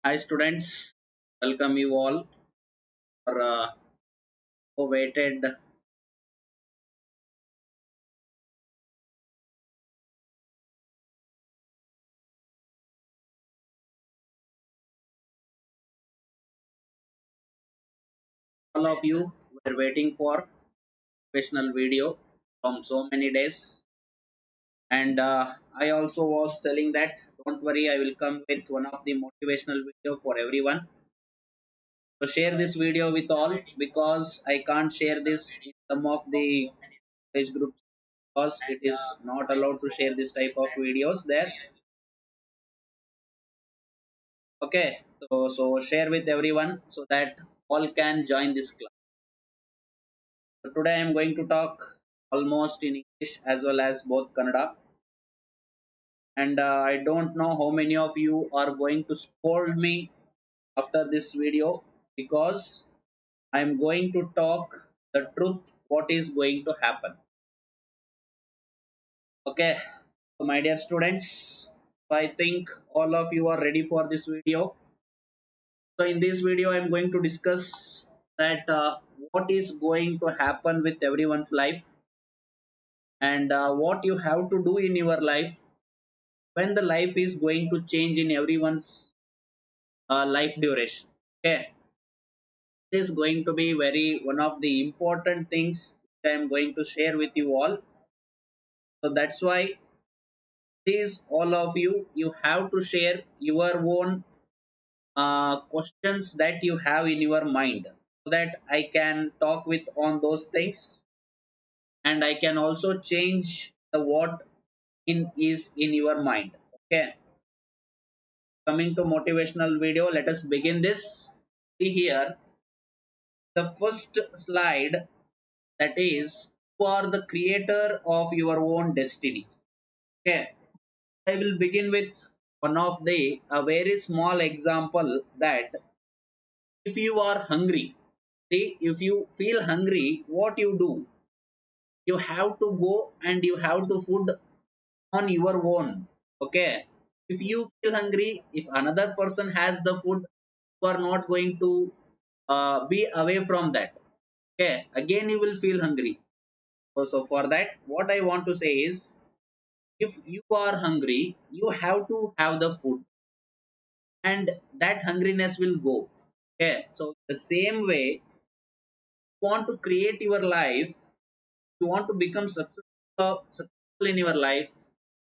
Hi students, welcome you all for awaited all of you were waiting for professional video from so many days, and I also was telling that don't worry, I will come with one of the motivational video for everyone. So share this video with all because I can't share this in some of the page groups because it is not allowed to share this type of videos there. Okay, so share with everyone so that all can join this class. So today I am going to talk almost in English as well as both Kannada. And I don't know how many of you are going to scold me after this video because I am going to talk the truth what is going to happen. Okay, so my dear students, I think all of you are ready for this video. So in this video, I am going to discuss that what is going to happen with everyone's life and what you have to do in your life when the life is going to change in everyone's life duration. Okay, this is going to be very one of the important things I am going to share with you all. So that's why please all of you have to share your own questions that you have in your mind so that I can talk with on those things and I can also change the what in is in your mind. Okay, coming to motivational video, let us begin this. See here the first slide, that is for the creator of your own destiny. Okay, I will begin with one of the a very small example that if you are hungry, see if you feel hungry, what you do? You have to go and you have to food on your own. Okay, if you feel hungry, if another person has the food, you are not going to be away from that. Okay, again you will feel hungry. So for that, what I want to say is, if you are hungry, you have to have the food, and that hungriness will go. Okay, so the same way, you want to create your life, you want to become successful in your life,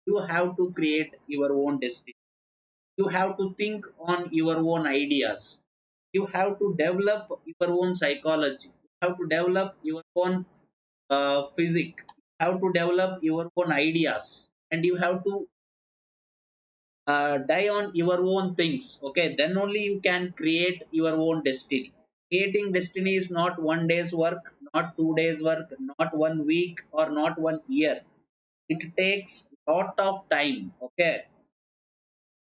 you have to create your own destiny. You have to think on your own ideas. You have to develop your own psychology. You have to develop your own physics. You have to develop your own ideas, and you have to die on your own things. Okay, then only you can create your own destiny. Creating destiny is not one day's work, not 2 days work, not 1 week, or not 1 year. It takes lot of time. Okay,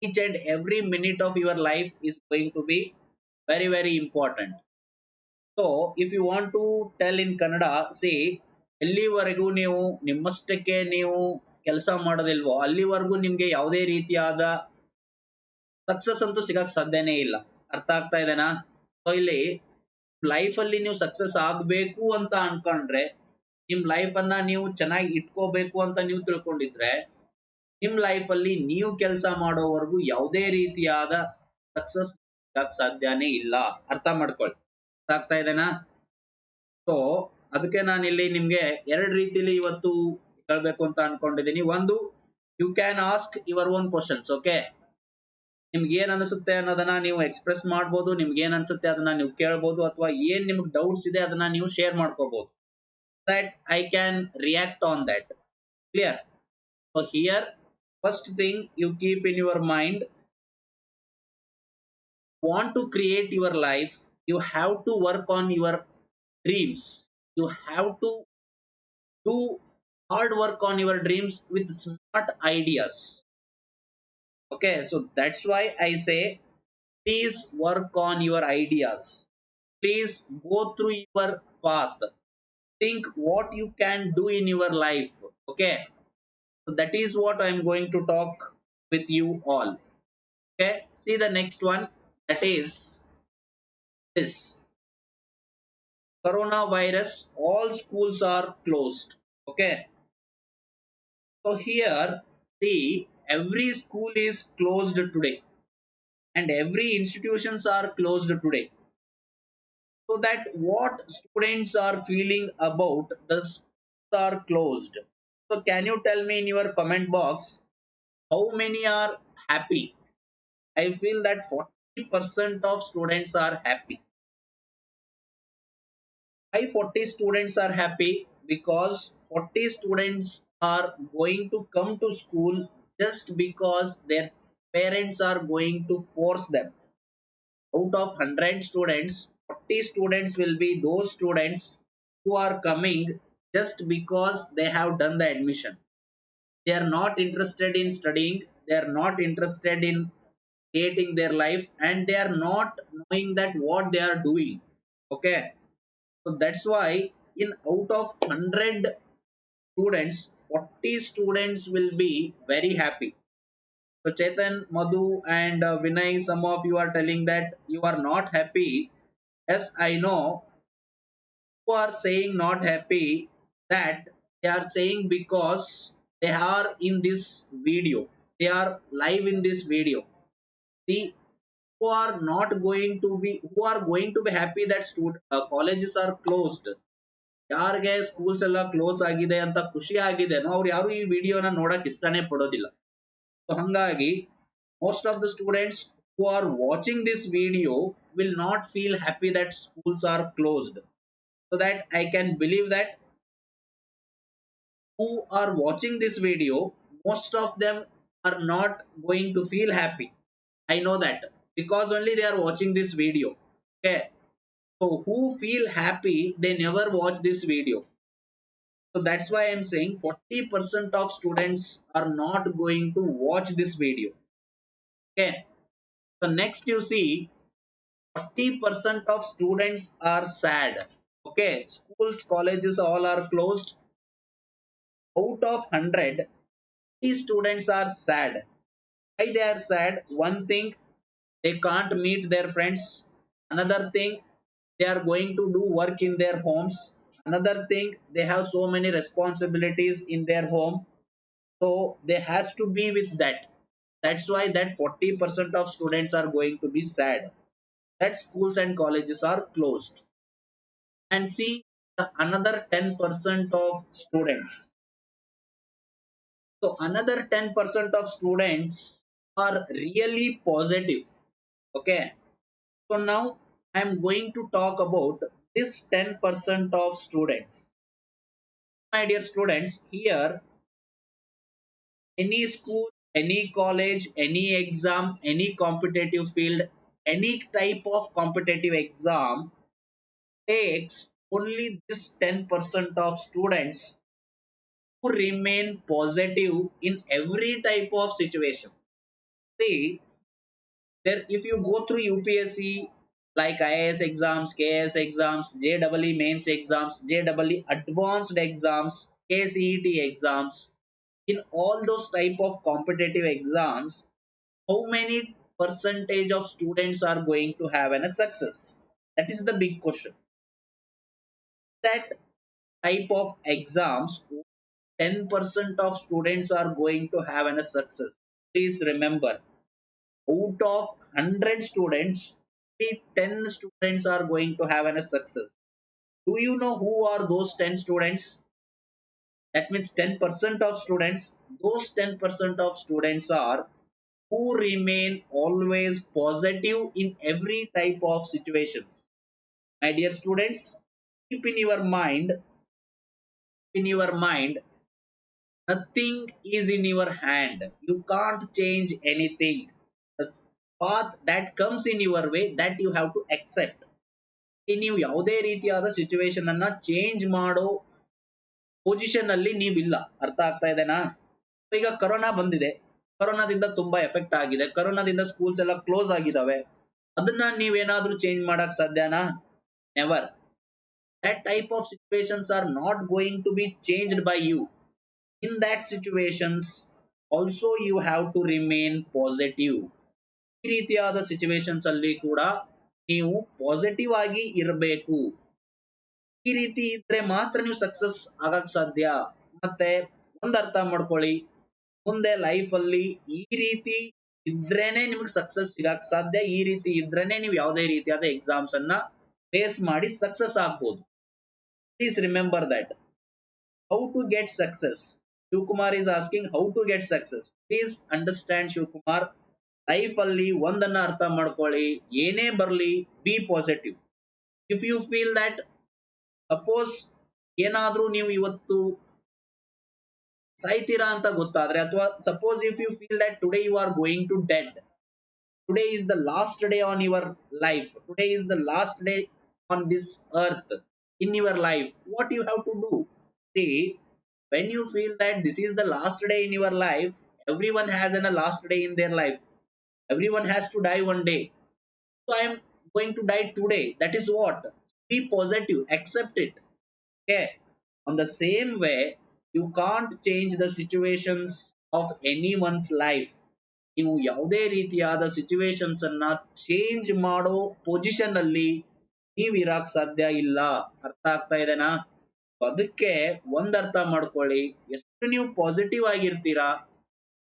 each and every minute of your life is going to be very important. So if you want to tell in Kannada, say ಎಲ್ಲಿವರೆಗೂ ನೀವು ನಿಮ್ಮಷ್ಟಕ್ಕೆ ನೀವು ಕೆಲಸ ಮಾಡೋದಿಲ್ವೋ ಅಲ್ಲಿವರೆಗೂ ನಿಮ್ಗೆ ಯಾವುದೇ ರೀತಿಯಾದ success ಅಂತೂ ಸಿಗಕ್ ಸಾಧ್ಯನೇ ಇಲ್ಲ. ಅರ್ಥ ಆಗ್ತಾ ಇದೆನಾ? ಸೊ ಇಲ್ಲಿ ಲೈಫ್ ಅಲ್ಲಿ ನೀವು ಸಕ್ಸಸ್ ಆಗ್ಬೇಕು ಅಂತ ಅನ್ಕೊಂಡ್ರೆ, ನಿಮ್ ಲೈಫ್ ಅನ್ನ ನೀವು ಚೆನ್ನಾಗಿ ಇಟ್ಕೋಬೇಕು ಅಂತ ನೀವು ತಿಳ್ಕೊಂಡಿದ್ರೆ, ನಿಮ್ ಲೈಫ್ ಅಲ್ಲಿ ನೀವು ಕೆಲಸ ಮಾಡೋವರೆಗೂ ಯಾವುದೇ ರೀತಿಯಾದ ಸಕ್ಸಸ್ ಸಾಧ್ಯನೇ ಇಲ್ಲ. ಅರ್ಥ ಮಾಡ್ಕೊಳ್ಳಿ, ಅರ್ಥ ಆಗ್ತಾ ಇದೆನಾ? ಸೊ ಅದಕ್ಕೆ ನಾನು ಇಲ್ಲಿ ನಿಮ್ಗೆ ಎರಡು ರೀತಿಲಿ ಇವತ್ತು ಹೇಳ್ಬೇಕು ಅಂತ ಅನ್ಕೊಂಡಿದೀನಿ. ಒಂದು, you can ask your own questions. Okay, ನಿಮ್ಗೆ ಏನ್ ಅನ್ಸುತ್ತೆ ಅನ್ನೋದನ್ನ ನೀವು ಎಕ್ಸ್ಪ್ರೆಸ್ ಮಾಡ್ಬೋದು, ನಿಮ್ಗೆ ಏನ್ ಅನ್ಸುತ್ತೆ ಅದನ್ನ ನೀವು ಕೇಳ್ಬೋದು, ಅಥವಾ ಏನ್ ನಿಮ್ಗೆ ಡೌಟ್ಸ್ ಇದೆ ಅದನ್ನ ನೀವು ಶೇರ್ ಮಾಡ್ಕೋಬಹುದು. That I can react on that. Clear? So here first thing you keep in your mind, want to create your life, you have to work on your dreams. You have to do hard work on your dreams with smart ideas. Okay, so that's why I say please work on your ideas. Please go through your path. Think what you can do in your life. Okay, so that is what I am going to talk with you all. Okay, see the next one. That is this coronavirus, all schools are closed. Okay. So here, see, every school is closed today and every institutions are closed today. So that what students are feeling about the schools are closed. So can you tell me in your comment box how many are happy? I feel that 40% of students are happy. Why 40 students are happy? Because 40 students are going to come to school just because their parents are going to force them. Out of 100 students, 40 students will be those students who are coming just because they have done the admission. They are not interested in studying, they are not interested in creating their life, and they are not knowing that what they are doing. Okay, so that's why in out of 100 students, 40 students will be very happy. So Chetan, Madhu, and Vinay, some of you are telling that you are not happy. Yes, I know who are saying not happy, that they are saying because they are in this video. They are live in this video. See, who are not going to be, who are going to be happy that colleges are closed. ಯಾರಿಗೆ schools ಎಲ್ಲ close ಆಗಿದೆ ಅಂತ ಖುಷಿ ಆಗಿದೆನೋ ಅವ್ರು ಯಾರು ಈ ವಿಡಿಯೋನ ನೋಡಕ್ ಇಷ್ಟನೇ ಪಡೋದಿಲ್ಲ. ಸೊ ಹಂಗಾಗಿ most of the students who are watching this video will not feel happy that schools are closed. So that I can believe that who are watching this video, most of them are not going to feel happy. I know that because only they are watching this video. Okay. So who feel happy, they never watch this video. So that's why I'm saying 40% of students are not going to watch this video. Okay. So next you see 40% of students are sad. Okay. Schools, colleges all are closed. Out of 100, these students are sad. Why they are sad? One thing, they can't meet their friends. Another thing, they are going to do work in their homes. Another thing, they have so many responsibilities in their home, so they has to be with that. That's why that 40% of students are going to be sad that schools and colleges are closed. And see the another 10% of students. So another 10% of students are really positive. Okay, so now I am going to talk about this 10% of students. My dear students, here any school, any college, any exam, any competitive field, any type of competitive exam takes only this 10% of students who remain positive in every type of situation. See, there if you go through UPSC like IAS exams, KS exams, JEE mains exams, JEE advanced exams, KCET exams, in all those type of competitive exams, how many percentage of students are going to have a success? That is the big question. That type of exams, 10% of students are going to have a success. Please remember, out of 100 students, only 10 students are going to have a success. Do you know who are those 10 students? That means 10% of students. Those 10% of students are who remain always positive in every type of situations. My dear students, keep in your mind, nothing is in your hand. You can't change anything. The path that comes in your way, that you have to accept. ನೀವು ಯಾವುದೇ ರೀತಿಯಾದ situation ಅನ್ನ change ಮಾಡೋ position ಅಲ್ಲಿ ನೀವಿಲ್ಲ. ಅರ್ಥ ಆಗ್ತಾ ಇದೆನಾ? ಈಗ ಕರೋನಾ ಬಂದಿದೆ, ಕರೋನಾದಿಂದ ತುಂಬಾ ಎಫೆಕ್ಟ್ ಆಗಿದೆ, ಕರೋನಾದಿಂದ ಸ್ಕೂಲ್ಸ್ ಎಲ್ಲ ಕ್ಲೋಸ್ ಆಗಿದಾವೆ. ಅದನ್ನ ನೀವೇನಾದ್ರೂ ಚೇಂಜ್ ಮಾಡಕ್ ಸಾಧ್ಯನಾ? Never. That type of situations are not going to be changed by you. In that situations also you have to remain positive. ಈ ರೀತಿಯಾದ ಸಿಚುವೇಶನ್ಸ್ ಅಲ್ಲಿ ಕೂಡ ನೀವು ಪಾಸಿಟಿವ್ ಆಗಿ ಇರಬೇಕು. ಈ ರೀತಿ ಇದ್ರೆ ಮಾತ್ರ ನೀವು ಸಕ್ಸಸ್ ಆಗಕ್ ಸಾಧ್ಯ. ಮತ್ತೆ ಒಂದ್ ಅರ್ಥ ಮಾಡ್ಕೊಳ್ಳಿ, ಮುಂದೆ ಲೈಫ್ ಅಲ್ಲಿ ಈ ರೀತಿ ಇದ್ರೇನೆ ನಿಮ್ಗೆ ಸಕ್ಸಸ್ ಸಿಗಕ್ ಸಾಧ್ಯ. ಈ ರೀತಿ ಇದ್ರೇನೆ ನೀವು ಯಾವುದೇ ರೀತಿಯಾದ ಎಕ್ಸಾಮ್ಸ್ ಅನ್ನ ಫೇಸ್ ಮಾಡಿ ಸಕ್ಸಸ್ ಆಗ್ಬೋದು. Please remember that. How to get success? Shivakumar is asking how to get success. Please understand Shivakumar, life ಅಲ್ಲಿ ಒಂದನ್ನ ಅರ್ಥ ಮಾಡ್ಕೊಳ್ಳಿ, ಏನೇ ಬರ್ಲಿ be positive. If you feel that, suppose ಏನಾದ್ರೂ ನೀವು ಇವತ್ತು ಸಾಯ್ತೀರಾ ಅಂತ ಗೊತ್ತಾದ್ರೆ, ಅಥವಾ suppose if you feel that today you are going to dead, today is the last day on your life, today is the last day on this earth in your life, what you have to do? See, when you feel that this is the last day in your life, everyone has a last day in their life, everyone has to die one day. So I am going to die today, that is what, be positive, accept it. Okay, on the same way, you can't change the situations of anyone's life. ನೀವು ಯಾವುದೇ ರೀತಿಯಾದ situations ಅನ್ನ change ಮಾಡೋ position ಅಲ್ಲಿ ನೀವು ಇರಕ್ ಸಾಧ್ಯ ಇಲ್ಲ. ಅರ್ಥ ಆಗ್ತಾ ಇದೆನಾ? ಅದಕ್ಕೆ ಒಂದ್ ಅರ್ಥ ಮಾಡ್ಕೊಳ್ಳಿ, ಎಷ್ಟು ನೀವು ಪಾಸಿಟಿವ್ ಆಗಿರ್ತೀರಾ,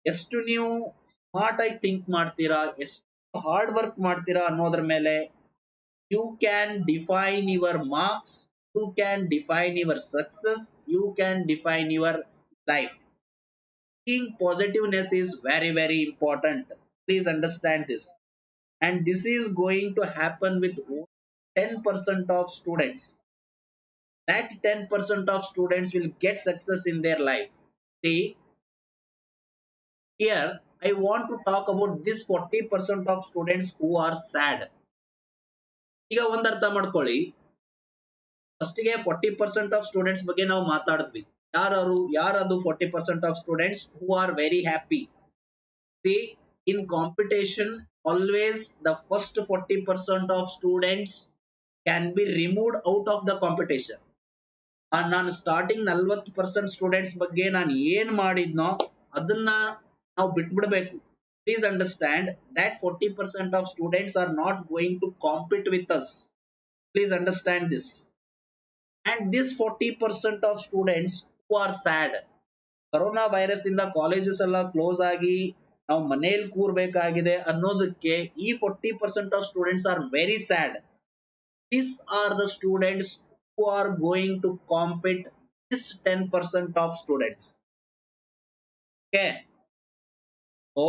ಎಷ್ಟು ನೀವು ಸ್ಮಾರ್ಟ್ ಆಗಿ ಥಿಂಕ್ ಮಾಡ್ತೀರಾ, ಎಷ್ಟು ಹಾರ್ಡ್ ವರ್ಕ್ ಮಾಡ್ತೀರಾ ಅನ್ನೋದ್ರ ಮೇಲೆ you can define your marks, you can define your success, you can define your life. Being positiveness is very very important. Please understand this. And this is going to happen with 10% of students. That 10% of students will get success in their life. See, here I want to talk about this 40% of students who are sad. ಈಗ ಒಂದ್ ಅರ್ಥ ಮಾಡ್ಕೊಳ್ಳಿ, first ಗೆ 40% of students ಬಗ್ಗೆ ನಾವು ಮಾತಾಡಿದ್ವಿ. ಯಾರದು 40% of students who are very happy? See, in competition, always the first 40% of students can be removed out of the competition. ನಾನು ಸ್ಟಾರ್ಟಿಂಗ್ 40% ಸ್ಟೂಡೆಂಟ್ಸ್ ಬಗ್ಗೆ ನಾನು ಏನ್ ಮಾಡಿದ್ನೋ ಅದನ್ನ ನಾವು ಬಿಟ್ಬಿಡ್ಬೇಕು. Please understand that 40% of students are not going to compete with us. Please understand this. And this 40% of students who are sad, corona virus ಇಂದ colleges ಎಲ್ಲ close ಆಗಿ ನಾವು ಮನೇಲಿ ಕೂರ್ಬೇಕಾಗಿದೆ ಅನ್ನೋದಕ್ಕೆ ಈ 40% of students are very sad. These are the students who are going to compete this 10% of students. Okay, so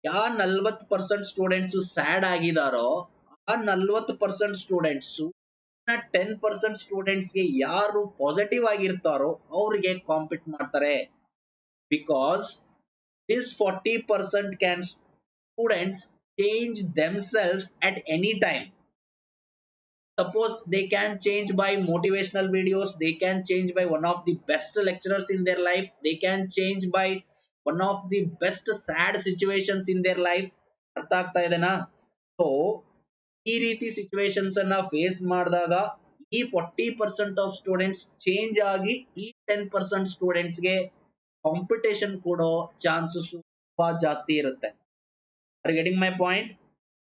yeah 40% students sad ಆಗಿದಾರೋ ಆ 40% ಸ್ಟೂಡೆಂಟ್ಸ್ 10% ಸ್ಟೂಡೆಂಟ್ಸ್ಗೆ ಯಾರು ಪಾಸಿಟಿವ್ ಆಗಿರ್ತಾರೋ ಅವ್ರಿಗೆ ಕಾಂಪೀಟ್ ಮಾಡ್ತಾರೆ. Because this 40% can students change themselves at any time. Suppose they can change by motivational videos, they can change by one of the best lecturers in their life, they can change by one of the best sad situations in their life. ಅರ್ಥ ಆಗ್ತಾ ಇದೆನಾ? So ಈ ರೀತಿ situations ಅನ್ನ face ಮಾಡಿದಾಗ ಈ 40% of students change ಆಗಿ ಈ 10% ಸ್ಟೂಡೆಂಟ್ಸ್ಗೆ ಕಾಂಪಿಟೇಷನ್ ಕೊಡೋ ಚಾನ್ಸಸ್ ತುಂಬಾ ಜಾಸ್ತಿ ಇರುತ್ತೆ. R getting my point?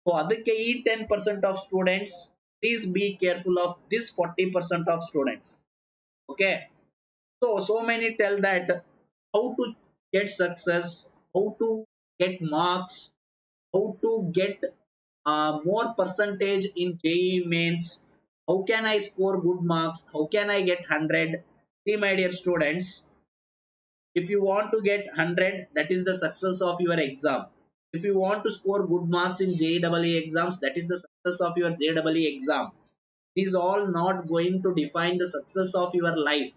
So ಅದಕ್ಕೆ ಈ 10% of students, please be careful of this 40% of students. Okay, so many tell that how to get success, how to get marks, how to get more percentage in JEE mains, how can I score good marks, how can I get 100? See my dear students, if you want to get 100, that is the success of your exam. If you want to score good marks in JEE exams, that is the success of your JEE exam. It is all not going to define the success of your life.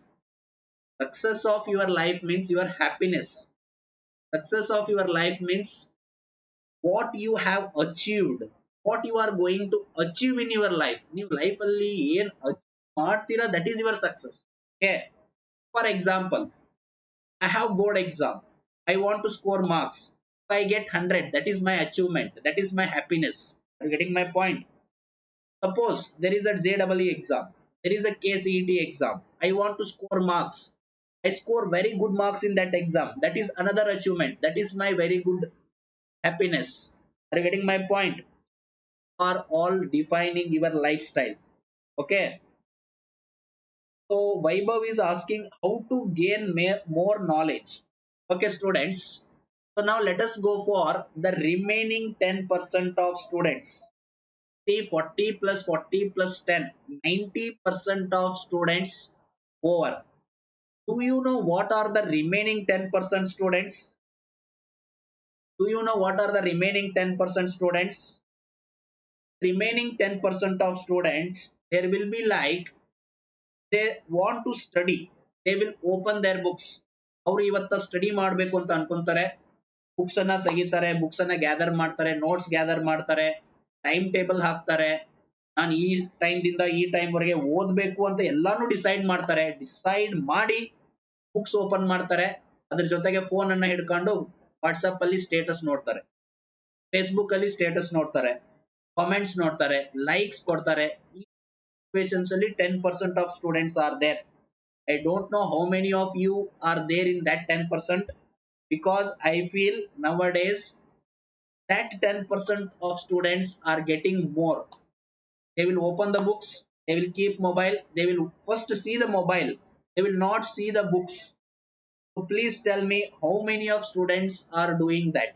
Success of your life means your happiness. Success of your life means what you have achieved, what you are going to achieve in your life. ನೀವು life ಅಲ್ಲಿ ಏನ್ ಮಾಡ್ತೀರಾ, that is your success. Okay, for example, I have board exam, I want to score marks. If I get 100, that is my achievement, that is my happiness. Are you getting my point? Suppose there is a JEE exam, there is a KCET exam, I want to score marks, I score very good marks in that exam, that is another achievement, that is my very good happiness. Are you getting my point? Are all defining your lifestyle. Okay. So Vaibhav is asking how to gain more knowledge. Okay, students. So now let us go for the remaining 10% of students. See, 40 plus 40 plus 10, 90% of students over. Do you know what are the remaining 10% students? Do you know what are the remaining 10% students? Remaining 10% of students, there will be like they want to study, they will open their books. ಅವರು ಇವತ್ತ study ಮಾಡಬೇಕು ಅಂತ ಅನ್ಕೊಂತಾರೆ, books ಅನ್ನ ತೆಗಿತಾರೆ, books ಅನ್ನ gather ಮಾಡ್ತಾರೆ, notes gather ಮಾಡ್ತಾರೆ, time table ಹಾಕ್ತಾರೆ. ನಾನು ಈ ಟೈಮ್ ದಿಂದ ಈ ಟೈಮ್ ವರೆಗೆ ಓದಬೇಕು ಅಂತ ಎಲ್ಲಾನು ಡಿಸೈಡ್ ಮಾಡ್ತಾರೆ. ಡಿಸೈಡ್ ಮಾಡಿ ಬುಕ್ಸ್ ಓಪನ್ ಮಾಡ್ತಾರೆ, ಅದ್ರ ಜೊತೆಗೆ ಫೋನ್ ಅನ್ನ ಹಿಡ್ಕೊಂಡು ವಾಟ್ಸ್ಆಪ್ ಅಲ್ಲಿ ಸ್ಟೇಟಸ್ ನೋಡ್ತಾರೆ, ಫೇಸ್ಬುಕ್ ಅಲ್ಲಿ ಸ್ಟೇಟಸ್ ನೋಡ್ತಾರೆ, ಕಾಮೆಂಟ್ಸ್ ನೋಡ್ತಾರೆ, ಲೈಕ್ಸ್ ಕೊಡ್ತಾರೆ. ಈ situations ಅಲ್ಲಿ 10% of students are there. I don't know how many of you are there in that 10%, because I feel nowadays that 10% of students are getting more. They will open the books, they will keep mobile, they will first see the mobile, they will not see the books. So please tell me how many of students are doing that.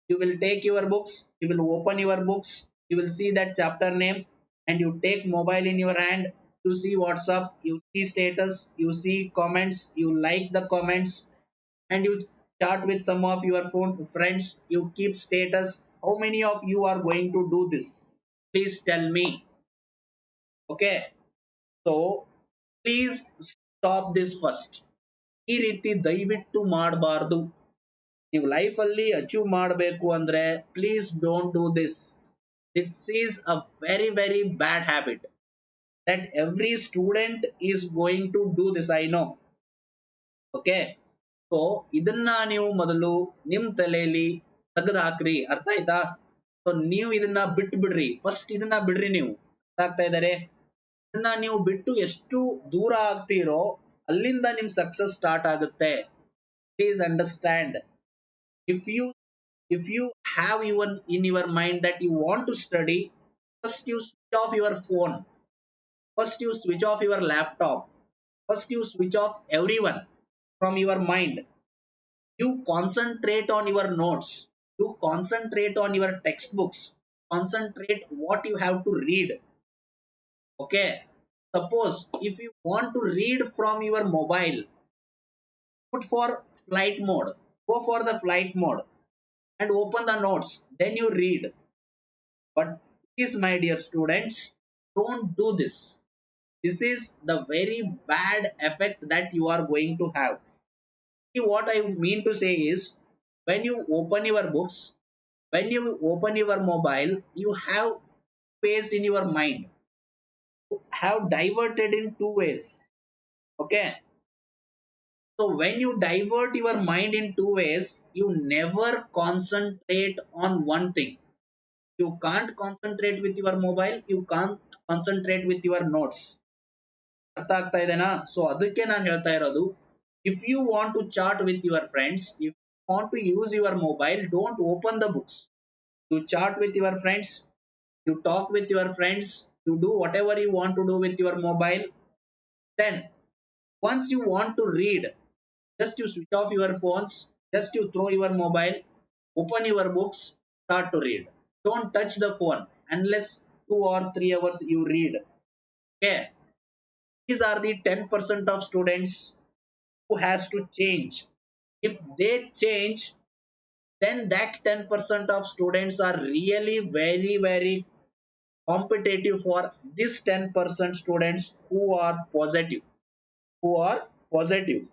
You will take your books, you will open your books, you will see that chapter name, and you take mobile in your hand, you see WhatsApp, you see status, you see comments, you like the comments, and you chat with some of your phone friends, you keep status. How many of you are going to do this? Please tell me. Okay, so please stop this first. ಈ ರೀತಿ ದಯವಿಟ್ಟು ಮಾಡಬಾರ್ದು. ನೀವು life ಅಲ್ಲಿ achieve ಮಾಡಬೇಕು ಅಂದ್ರೆ please don't do this. This is a very very bad habit that every student is going to do this, I know. Okay, so ಇದನ್ನ ನೀವು ಮೊದಲು ನಿಮ್ ತಲೆಯಲ್ಲಿ ತೆಗೆದು ಹಾಕ್ರಿ, ಅರ್ಥ ಆಯ್ತಾ? ಸೊ ನೀವು ಇದನ್ನ ಬಿಟ್ಟು ಬಿಡ್ರಿ, ಫಸ್ಟ್ ಇದನ್ನ ಬಿಡ್ರಿ. ನೀವು ಅರ್ಥ ಆಗ್ತಾ ಇದಾರೆ? ಇದನ್ನ ನೀವು ಬಿಟ್ಟು ಎಷ್ಟು ದೂರ ಆಗ್ತೀರೋ ಅಲ್ಲಿಂದ ನಿಮ್ ಸಕ್ಸಸ್ ಸ್ಟಾರ್ಟ್ ಆಗುತ್ತೆ. Please understand. if you if you have even in your mind that you want to study, first you switch off your phone, first you switch off your laptop, first you switch off everyone from your mind. You concentrate on your notes, you concentrate on your textbooks, concentrate what you have to read. Okay, suppose if you want to read from your mobile, put for flight mode, go for the flight mode and open the notes, then you read. But please, my dear students, don't do this. This is the very bad effect that you are going to have. See, what I mean to say is, when you open your books, when you open your mobile, you have space in your mind. You have diverted in two ways. Okay. So when you divert your mind in two ways, you never concentrate on one thing. You can't concentrate with your mobile, you can't concentrate with your notes. ಅರ್ಥ ಆಗ್ತಾ ಇದೆನಾ? So ಅದಕ್ಕೆ ನಾನು ಹೇಳ್ತಾ ಇರೋದು, if you want to chat with your friends, if you want to use your mobile, don't open the books. You chat with your friends, you talk with your friends, you do whatever you want to do with your mobile. Then once you want to read, just you switch off your phones, just you throw your mobile, open your books, start to read. Don't touch the phone unless 2 or 3 hours you read. Okay, these are the 10% of students who has to change. If they change, then that 10% of students are really very very competitive for this 10% students who are positive, who are positive.